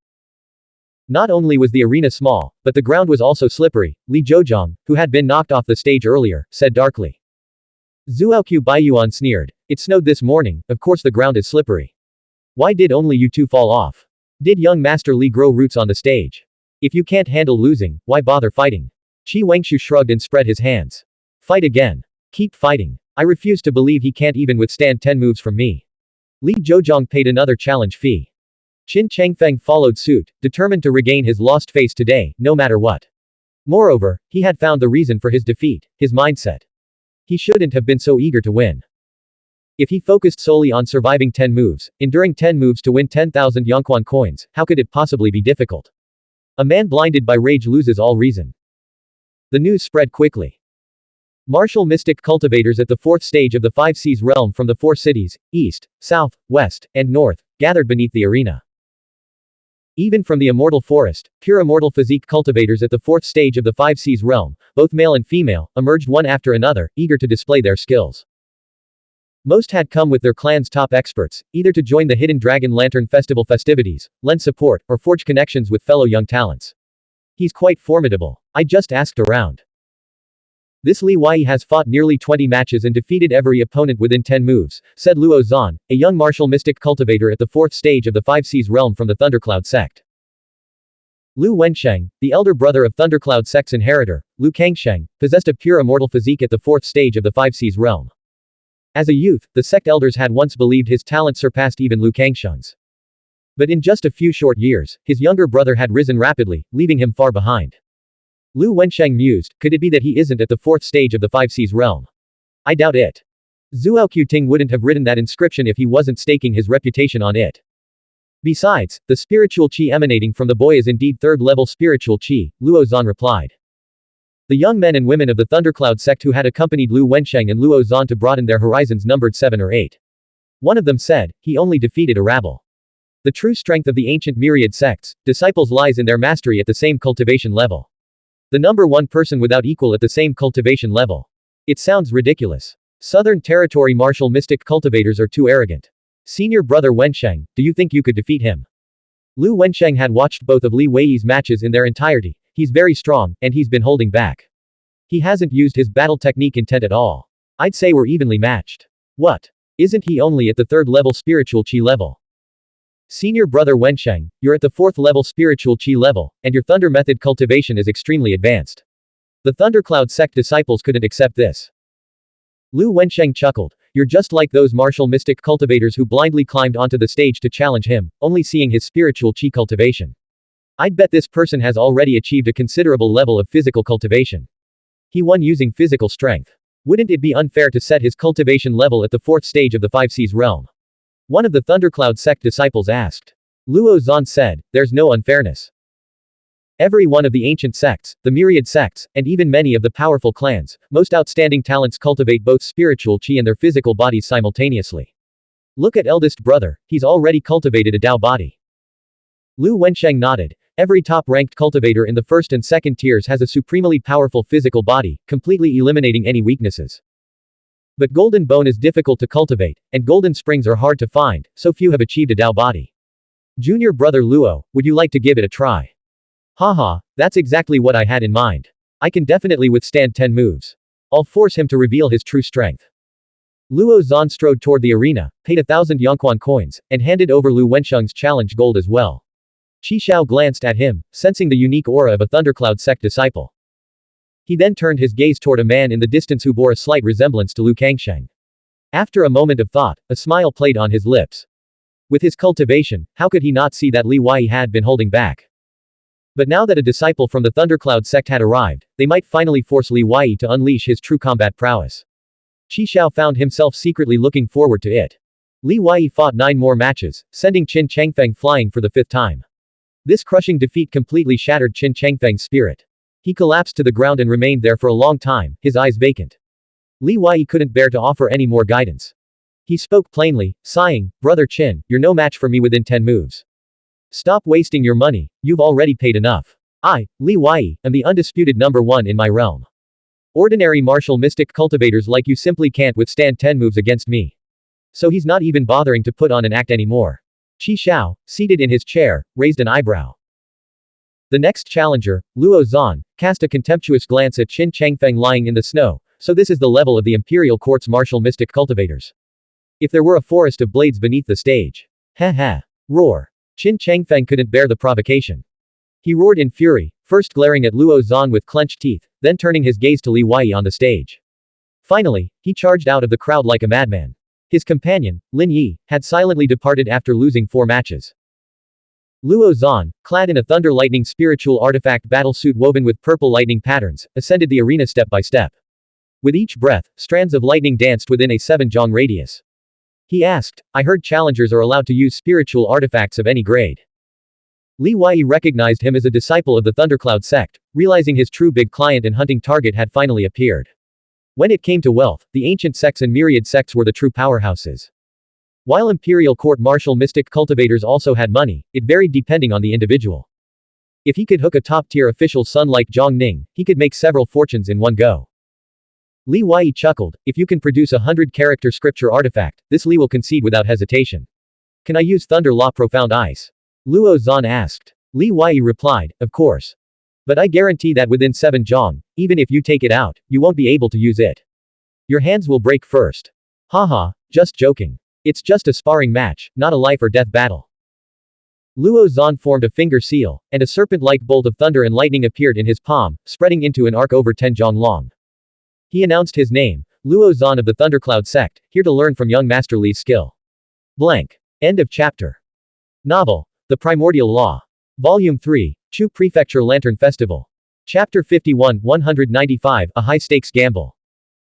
Speaker 1: Not only was the arena small, but the ground was also slippery, Li Zhouzhong, who had been knocked off the stage earlier, said darkly. Zuoqiu Baiyuan sneered. It snowed this morning, of course the ground is slippery. Why did only you 2 fall off? Did young Master Li grow roots on the stage? If you can't handle losing, why bother fighting? Qi Wangshu shrugged and spread his hands. Fight again. Keep fighting. I refuse to believe he can't even withstand 10 moves from me. Li Zhouzhong paid another challenge fee. Qin Changfeng followed suit, determined to regain his lost face today, no matter what. Moreover, he had found the reason for his defeat, his mindset. He shouldn't have been so eager to win. If he focused solely on surviving 10 moves, enduring 10 moves to win 10,000 Yongquan coins, how could it possibly be difficult? A man blinded by rage loses all reason. The news spread quickly. Martial mystic cultivators at the 4th stage of the 5 Seas realm from the 4 cities, east, south, west, and north, gathered beneath the arena. Even from the immortal forest, pure immortal physique cultivators at the 4th stage of the 5 Seas realm, both male and female, emerged one after another, eager to display their skills. Most had come with their clan's top experts, either to join the Hidden Dragon Lantern Festival festivities, lend support, or forge connections with fellow young talents. He's quite formidable. I just asked around. This Li Wei has fought nearly 20 matches and defeated every opponent within 10 moves, said Luo Zan, a young martial mystic cultivator at the 4th stage of the 5 Seas realm from the Thundercloud sect. Lu Wensheng, the elder brother of Thundercloud Sect's inheritor, Lu Kangsheng, possessed a pure immortal physique at the fourth stage of the Five Seas realm. As a youth, the sect elders had once believed his talent surpassed even Lu Kangsheng's. But in just a few short years, his younger brother had risen rapidly, leaving him far behind. Lu Wensheng mused, could it be that he isn't at the fourth stage of the Five Seas realm? I doubt it. Zhuo Qiuting wouldn't have written that inscription if he wasn't staking his reputation on it. Besides, the spiritual qi emanating from the boy is indeed third-level spiritual qi, Luo Zan replied. The young men and women of the Thundercloud sect who had accompanied Lu Wensheng and Luo Zan to broaden their horizons numbered 7 or 8. One of them said, he only defeated a rabble. The true strength of the ancient myriad sects, disciples lies in their mastery at the same cultivation level. The number one person without equal at the same cultivation level. It sounds ridiculous. Southern Territory martial mystic cultivators are too arrogant. Senior brother Wensheng, do you think you could defeat him? Lu Wensheng had watched both of Li Wei's matches in their entirety. He's very strong, and he's been holding back. He hasn't used his battle technique intent at all. I'd say we're evenly matched. What? Isn't he only at the third level spiritual qi level? Senior brother Wensheng, you're at the fourth level spiritual qi level, and your thunder method cultivation is extremely advanced. The Thundercloud sect disciples couldn't accept this. Lu Wensheng chuckled, you're just like those martial mystic cultivators who blindly climbed onto the stage to challenge him, only seeing his spiritual qi cultivation. I'd bet this person has already achieved a considerable level of physical cultivation. He won using physical strength. Wouldn't it be unfair to set his cultivation level at the fourth stage of the Five Seas realm? One of the Thundercloud sect disciples asked. Luo Zan said, there's no unfairness. Every one of the ancient sects, the myriad sects, and even many of the powerful clans, most outstanding talents cultivate both spiritual qi and their physical bodies simultaneously. Look at eldest brother, he's already cultivated a Dao body. Lu Wensheng nodded. Every top-ranked cultivator in the first and second tiers has a supremely powerful physical body, completely eliminating any weaknesses. But golden bone is difficult to cultivate, and golden springs are hard to find, so few have achieved a Dao body. Junior brother Luo, would you like to give it a try? Haha, that's exactly what I had in mind. I can definitely withstand 10 moves. I'll force him to reveal his true strength. Luo Zan strode toward the arena, paid 1,000 Yongquan coins, and handed over Lu Wensheng's challenge gold as well. Qi Xiao glanced at him, sensing the unique aura of a Thundercloud sect disciple. He then turned his gaze toward a man in the distance who bore a slight resemblance to Lu Kangsheng. After a moment of thought, a smile played on his lips. With his cultivation, how could he not see that Li Wei had been holding back? But now that a disciple from the Thundercloud sect had arrived, they might finally force Li Wei to unleash his true combat prowess. Qi Xiao found himself secretly looking forward to it. Li Wei fought 9 more matches, sending Qin Changfeng flying for the 5th time. This crushing defeat completely shattered Qin Changfeng's spirit. He collapsed to the ground and remained there for a long time, his eyes vacant. Li Wei couldn't bear to offer any more guidance. He spoke plainly, sighing, Brother Qin, you're no match for me within 10 moves. Stop wasting your money, you've already paid enough. I, Li Wei, am the undisputed number 1 in my realm. Ordinary martial mystic cultivators like you simply can't withstand 10 moves against me. So he's not even bothering to put on an act anymore. Qi Xiao, seated in his chair, raised an eyebrow. The next challenger, Luo Zan, cast a contemptuous glance at Qin Changfeng lying in the snow, so this is the level of the Imperial Court's martial mystic cultivators. If there were a forest of blades beneath the stage. Ha ha. Roar. Qin Changfeng couldn't bear the provocation. He roared in fury, first glaring at Luo Zan with clenched teeth, then turning his gaze to Li Wei on the stage. Finally, he charged out of the crowd like a madman. His companion, Lin Yi, had silently departed after losing 4 matches. Luo Zan, clad in a thunder lightning spiritual artifact battlesuit woven with purple lightning patterns, ascended the arena step by step. With each breath, strands of lightning danced within a 7-jong radius. He asked, I heard challengers are allowed to use spiritual artifacts of any grade. Li Wei recognized him as a disciple of the Thundercloud sect, realizing his true big client and hunting target had finally appeared. When it came to wealth, the ancient sects and myriad sects were the true powerhouses. While Imperial Court martial mystic cultivators also had money, it varied depending on the individual. If he could hook a top-tier official son like Zhang Ning, he could make several fortunes in one go. Li Wei chuckled, if you can produce a 100-character scripture artifact, this Li will concede without hesitation. Can I use Thunder Law Profound Ice? Luo Zan asked. Li Wei replied, of course. But I guarantee that within 7 jong, even if you take it out, you won't be able to use it. Your hands will break first. Haha, just joking. It's just a sparring match, not a life or death battle. Luo Zan formed a finger seal, and a serpent-like bolt of thunder and lightning appeared in his palm, spreading into an arc over 10 zhang long. He announced his name, Luo Zan of the Thundercloud sect, here to learn from young Master Li's skill. Blank. End of chapter. Novel, The Primordial Law. Volume 3, Chu Prefecture Lantern Festival. Chapter 51, 195, A High-Stakes Gamble.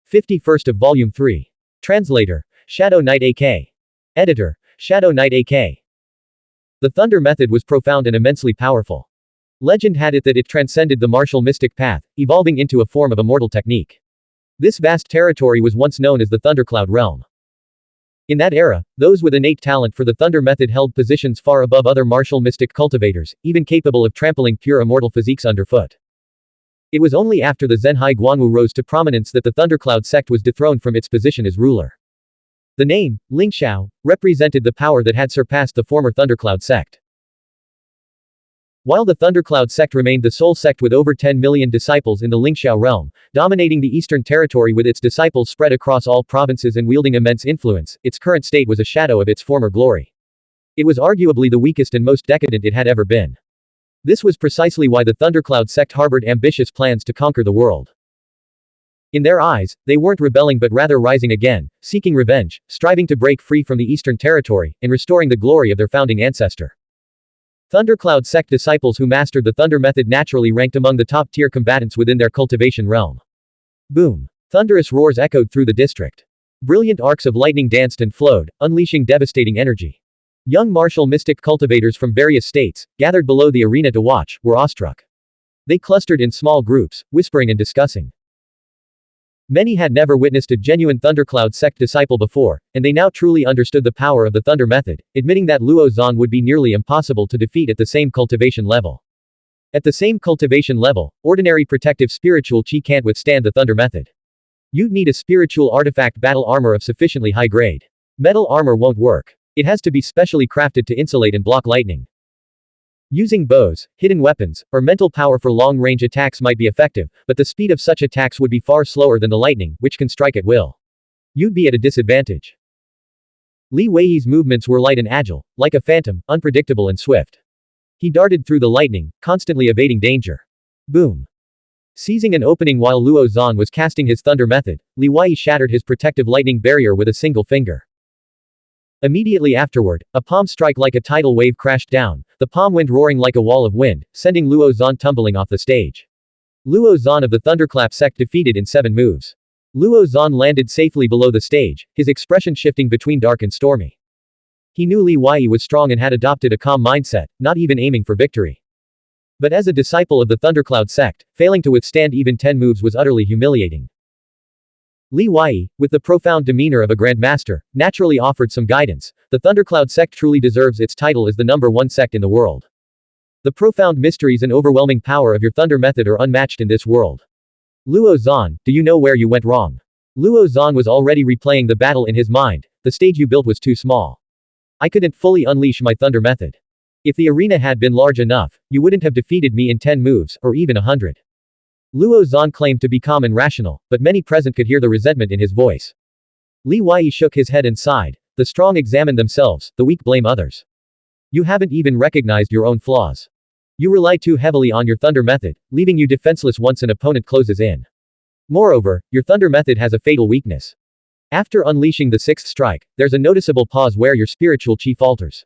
Speaker 1: 51st of Volume 3. Translator, Shadow Knight AK. Editor, Shadow Knight AK. The Thunder Method was profound and immensely powerful. Legend had it that it transcended the martial mystic path, evolving into a form of immortal technique. This vast territory was once known as the Thundercloud Realm. In that era, those with innate talent for the Thunder Method held positions far above other martial mystic cultivators, even capable of trampling pure immortal physiques underfoot. It was only after the Zhenhai Guanwu rose to prominence that the Thundercloud sect was dethroned from its position as ruler. The name, Lingxiao, represented the power that had surpassed the former Thundercloud sect. While the Thundercloud sect remained the sole sect with over 10 million disciples in the Lingxiao realm, dominating the eastern territory with its disciples spread across all provinces and wielding immense influence, its current state was a shadow of its former glory. It was arguably the weakest and most decadent it had ever been. This was precisely why the Thundercloud sect harbored ambitious plans to conquer the world. In their eyes, they weren't rebelling but rather rising again, seeking revenge, striving to break free from the eastern territory, and restoring the glory of their founding ancestor. Thundercloud sect disciples who mastered the Thunder Method naturally ranked among the top-tier combatants within their cultivation realm. Boom! Thunderous roars echoed through the district. Brilliant arcs of lightning danced and flowed, unleashing devastating energy. Young martial mystic cultivators from various states, gathered below the arena to watch, were awestruck. They clustered in small groups, whispering and discussing. Many had never witnessed a genuine Thundercloud sect disciple before, and they now truly understood the power of the Thunder Method, admitting that Luo Zan would be nearly impossible to defeat at the same cultivation level. At the same cultivation level, ordinary protective spiritual chi can't withstand the Thunder Method. You'd need a spiritual artifact battle armor of sufficiently high grade. Metal armor won't work. It has to be specially crafted to insulate and block lightning. Using bows, hidden weapons, or mental power for long-range attacks might be effective, but the speed of such attacks would be far slower than the lightning, which can strike at will. You'd be at a disadvantage. Li Wei's movements were light and agile, like a phantom, unpredictable and swift. He darted through the lightning, constantly evading danger. Boom! Seizing an opening while Luo Zan was casting his Thunder Method, Li Wei shattered his protective lightning barrier with a single finger. Immediately afterward, a palm strike like a tidal wave crashed down, the palm wind roaring like a wall of wind, sending Luo Zan tumbling off the stage. Luo Zan of the Thunderclap sect defeated in 7 moves. Luo Zan landed safely below the stage, his expression shifting between dark and stormy. He knew Li Wei was strong and had adopted a calm mindset, not even aiming for victory. But as a disciple of the Thundercloud sect, failing to withstand even 10 moves was utterly humiliating. Li Wei, with the profound demeanor of a grandmaster, naturally offered some guidance. The Thundercloud sect truly deserves its title as the #1 sect in the world. The profound mysteries and overwhelming power of your Thunder Method are unmatched in this world. Luo Zan, do you know where you went wrong? Luo Zan was already replaying the battle in his mind. The stage you built was too small. I couldn't fully unleash my Thunder Method. If the arena had been large enough, you wouldn't have defeated me in 10 moves, or even 100. Luo Zan claimed to be calm and rational, but many present could hear the resentment in his voice. Li Wei shook his head and sighed. The strong examine themselves, the weak blame others. You haven't even recognized your own flaws. You rely too heavily on your Thunder Method, leaving you defenseless once an opponent closes in. Moreover, your Thunder Method has a fatal weakness. After unleashing the 6th strike, there's a noticeable pause where your spiritual chi falters.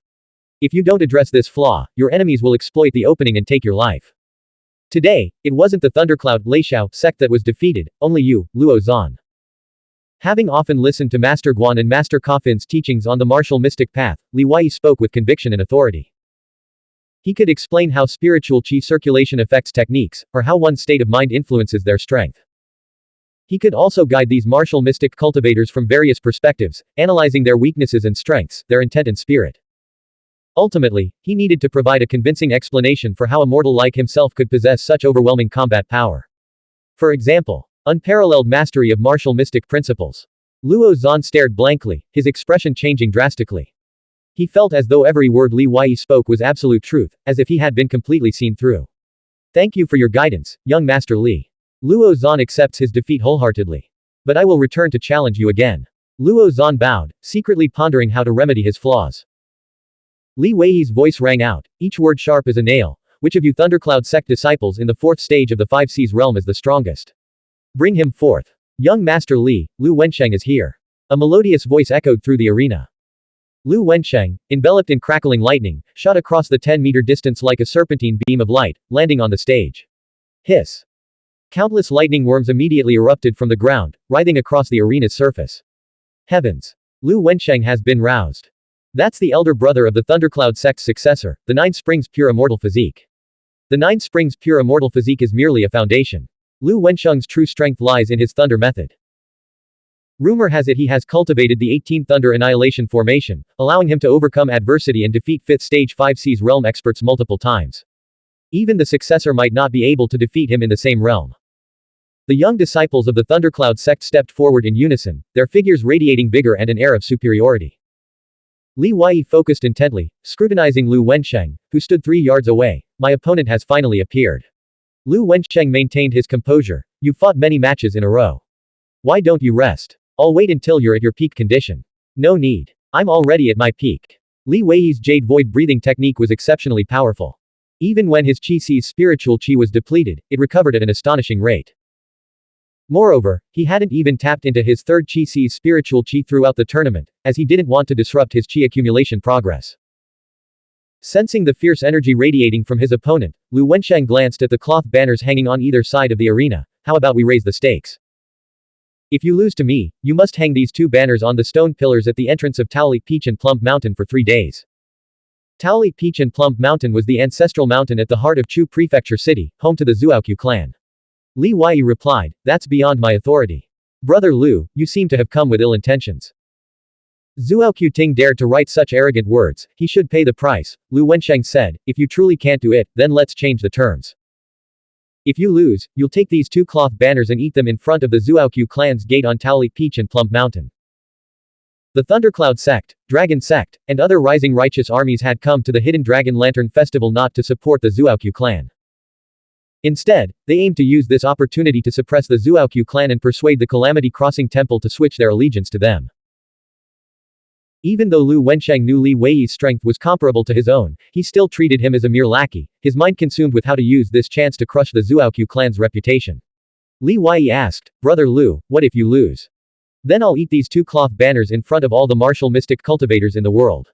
Speaker 1: If you don't address this flaw, your enemies will exploit the opening and take your life. Today, it wasn't the Thundercloud Leixao sect that was defeated, only you, Luo Zan. Having often listened to Master Guan and Master Coffin's teachings on the martial mystic path, Li Wei spoke with conviction and authority. He could explain how spiritual chi circulation affects techniques, or how one's state of mind influences their strength. He could also guide these martial mystic cultivators from various perspectives, analyzing their weaknesses and strengths, their intent and spirit. Ultimately, he needed to provide a convincing explanation for how a mortal like himself could possess such overwhelming combat power. For example, unparalleled mastery of martial mystic principles. Luo Zan stared blankly, his expression changing drastically. He felt as though every word Li Wei spoke was absolute truth, as if he had been completely seen through. Thank you for your guidance, young Master Li. Luo Zan accepts his defeat wholeheartedly. But I will return to challenge you again. Luo Zan bowed, secretly pondering how to remedy his flaws. Li Weiyi's voice rang out, each word sharp as a nail. Which of you Thundercloud sect disciples in the fourth stage of the Five Seas realm is the strongest? Bring him forth. Young Master Li, Lu Wensheng is here. A melodious voice echoed through the arena. Lu Wensheng, enveloped in crackling lightning, shot across the 10-meter distance like a serpentine beam of light, landing on the stage. Hiss. Countless lightning worms immediately erupted from the ground, writhing across the arena's surface. Heavens! Lu Wensheng has been roused. That's the elder brother of the Thundercloud sect's successor, the Nine Springs Pure Immortal Physique. The Nine Springs Pure Immortal Physique is merely a foundation. Lu Wensheng's true strength lies in his thunder method. Rumor has it he has cultivated the 18th Thunder Annihilation formation, allowing him to overcome adversity and defeat 5th stage 5 Seas realm experts multiple times. Even the successor might not be able to defeat him in the same realm. The young disciples of the Thundercloud sect stepped forward in unison, their figures radiating vigor and an air of superiority. Li Weiyi focused intently, scrutinizing Lu Wensheng, who stood 3 yards away. My opponent has finally appeared. Lu Wensheng maintained his composure. You fought many matches in a row. Why don't you rest? I'll wait until you're at your peak condition. No need. I'm already at my peak. Li Weiyi's Jade Void breathing technique was exceptionally powerful. Even when his Qi-Si's spiritual Qi was depleted, it recovered at an astonishing rate. Moreover, he hadn't even tapped into his third Qi-Si's spiritual Qi throughout the tournament, as he didn't want to disrupt his Qi accumulation progress. Sensing the fierce energy radiating from his opponent, Lu Wensheng glanced at the cloth banners hanging on either side of the arena. How about we raise the stakes? If you lose to me, you must hang these 2 banners on the stone pillars at the entrance of Taoli Peach and Plum Mountain for 3 days. Taoli Peach and Plum Mountain was the ancestral mountain at the heart of Chu Prefecture City, home to the Xuanhuan clan. Li Weiyi replied, that's beyond my authority. Brother Lu, you seem to have come with ill intentions. Xuanhuan Ting dared to write such arrogant words, he should pay the price, Lu Wensheng said. If you truly can't do it, then let's change the terms. If you lose, you'll take these 2 cloth banners and eat them in front of the Xuanhuan clan's gate on Taoli Peach and Plum Mountain. The Thundercloud sect, Dragon sect, and other rising righteous armies had come to the Hidden Dragon Lantern Festival not to support the Xuanhuan clan. Instead, they aimed to use this opportunity to suppress the Xuanhuan clan and persuade the Calamity Crossing Temple to switch their allegiance to them. Even though Lu Wensheng knew Li Weiyi's strength was comparable to his own, he still treated him as a mere lackey, his mind consumed with how to use this chance to crush the Xuanhuan clan's reputation. Li Weiyi asked, Brother Lu, what if you lose? Then I'll eat these 2 cloth banners in front of all the martial mystic cultivators in the world.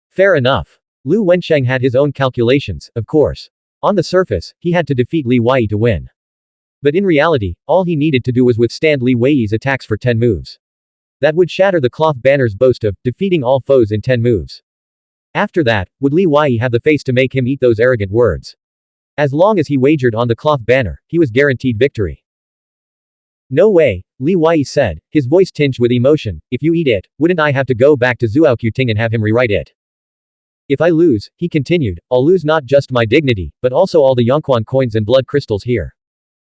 Speaker 1: Fair enough. Lu Wensheng had his own calculations, of course. On the surface, he had to defeat Li Weiyi to win. But in reality, all he needed to do was withstand Li Weiyi's attacks for 10 moves. That would shatter the cloth banner's boast of defeating all foes in 10 moves. After that, would Li Weiyi have the face to make him eat those arrogant words? As long as he wagered on the cloth banner, he was guaranteed victory. No way, Li Weiyi said, his voice tinged with emotion. If you eat it, wouldn't I have to go back to Xuanhuan Ting and have him rewrite it? If I lose, he continued, I'll lose not just my dignity, but also all the Xuanhuan coins and blood crystals here.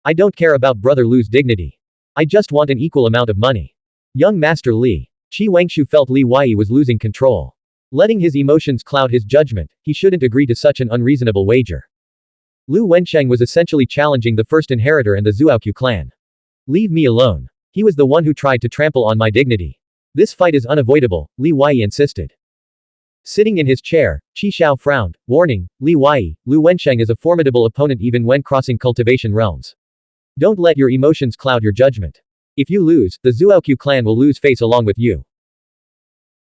Speaker 1: I don't care about Brother Lu's dignity. I just want an equal amount of money. Young Master Li. Qi Wangshu felt Li Weiyi was losing control. Letting his emotions cloud his judgment, he shouldn't agree to such an unreasonable wager. Lu Wensheng was essentially challenging the first inheritor and the Xuanhuan clan. Leave me alone. He was the one who tried to trample on my dignity. This fight is unavoidable, Li Weiyi insisted. Sitting in his chair, Qi Xiao frowned, warning, Li Weiyi, Lu Wensheng is a formidable opponent even when crossing cultivation realms. Don't let your emotions cloud your judgment. If you lose, the Xuanhuan clan will lose face along with you.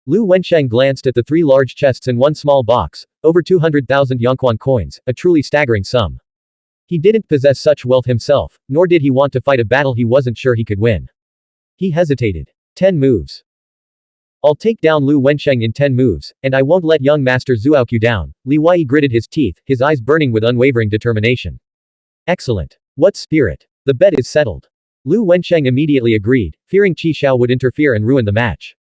Speaker 1: Lu Wensheng glanced at the 3 large chests and 1 small box, over 200,000 Xuanhuan coins, a truly staggering sum. He didn't possess such wealth himself, nor did he want to fight a battle he wasn't sure he could win. He hesitated. 10 moves. I'll take down Lu Wensheng in 10 moves, and I won't let young Master Xuanhuan down. Li Weiyi gritted his teeth, his eyes burning with unwavering determination. Excellent. What spirit. The bet is settled. Lu Wensheng immediately agreed, fearing Qi Xiao would interfere and ruin the match.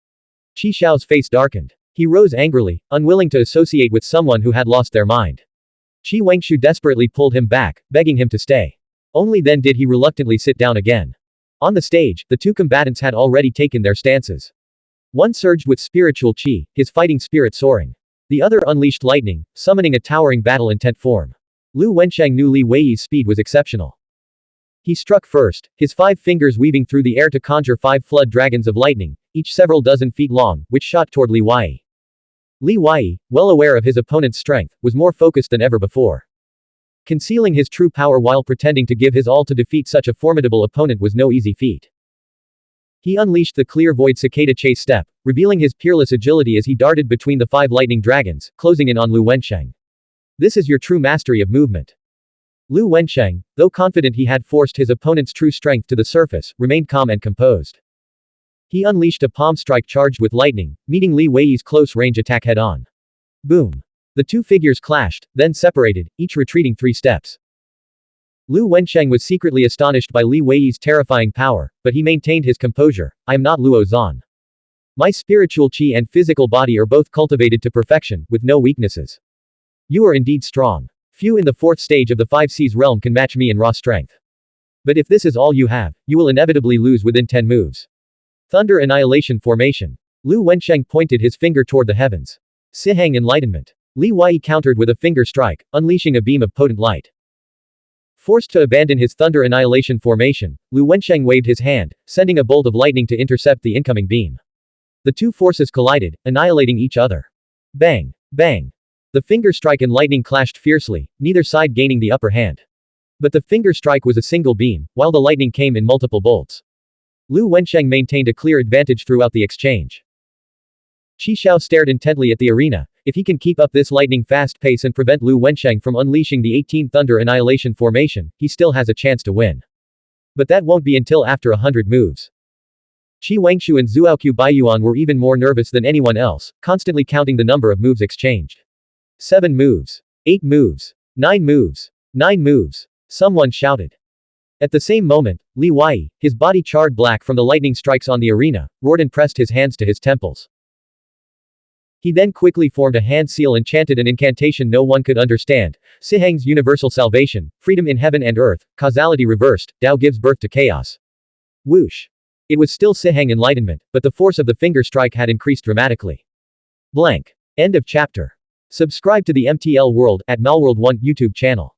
Speaker 1: Qi Xiao's face darkened. He rose angrily, unwilling to associate with someone who had lost their mind. Qi Wangshu desperately pulled him back, begging him to stay. Only then did he reluctantly sit down again. On the stage, the 2 combatants had already taken their stances. One surged with spiritual qi, his fighting spirit soaring. The other unleashed lightning, summoning a towering battle-intent form. Lu Wensheng knew Li Weiyi's speed was exceptional. He struck first, his 5 fingers weaving through the air to conjure 5 flood dragons of lightning, each several dozen feet long, which shot toward Li Weiyi. Li Wei, well aware of his opponent's strength, was more focused than ever before. Concealing his true power while pretending to give his all to defeat such a formidable opponent was no easy feat. He unleashed the clear void cicada chase step, revealing his peerless agility as he darted between the 5 lightning dragons, closing in on Lu Wensheng. This is your true mastery of movement. Lu Wensheng, though confident he had forced his opponent's true strength to the surface, remained calm and composed. He unleashed a palm strike charged with lightning, meeting Li Wei's close-range attack head-on. Boom. The two figures clashed, then separated, each retreating 3 steps. Lu Wensheng was secretly astonished by Li Wei's terrifying power, but he maintained his composure. I am not Luo Zan. My spiritual qi and physical body are both cultivated to perfection, with no weaknesses. You are indeed strong. Few in the 4th stage of the 5 Seas realm can match me in raw strength. But if this is all you have, you will inevitably lose within 10 moves. Thunder Annihilation Formation. Lu Wensheng pointed his finger toward the heavens. Siheng Enlightenment. Li Wei countered with a finger strike, unleashing a beam of potent light. Forced to abandon his Thunder Annihilation Formation, Lu Wensheng waved his hand, sending a bolt of lightning to intercept the incoming beam. The two forces collided, annihilating each other. Bang! Bang! The finger strike and lightning clashed fiercely, neither side gaining the upper hand. But the finger strike was a single beam, while the lightning came in multiple bolts. Lu Wensheng maintained a clear advantage throughout the exchange. Qi Xiao stared intently at the arena. If he can keep up this lightning-fast pace and prevent Lu Wensheng from unleashing the 18th Thunder Annihilation Formation, he still has a chance to win. But that won't be until after 100 moves. Qi Wangshu and Zhuoqiu Baiyuan were even more nervous than anyone else, constantly counting the number of moves exchanged. 7 moves. 8 moves. 9 moves. 9 moves. Someone shouted. At the same moment, Li Wei, his body charred black from the lightning strikes on the arena, roared and pressed his hands to his temples. He then quickly formed a hand seal and chanted an incantation no one could understand. Siheng's universal salvation, freedom in heaven and earth, causality reversed, Tao gives birth to chaos. Whoosh. It was still Siheng enlightenment, but the force of the finger strike had increased dramatically. Blank. End of chapter. Subscribe to the MTL World at Malworld 1 YouTube channel.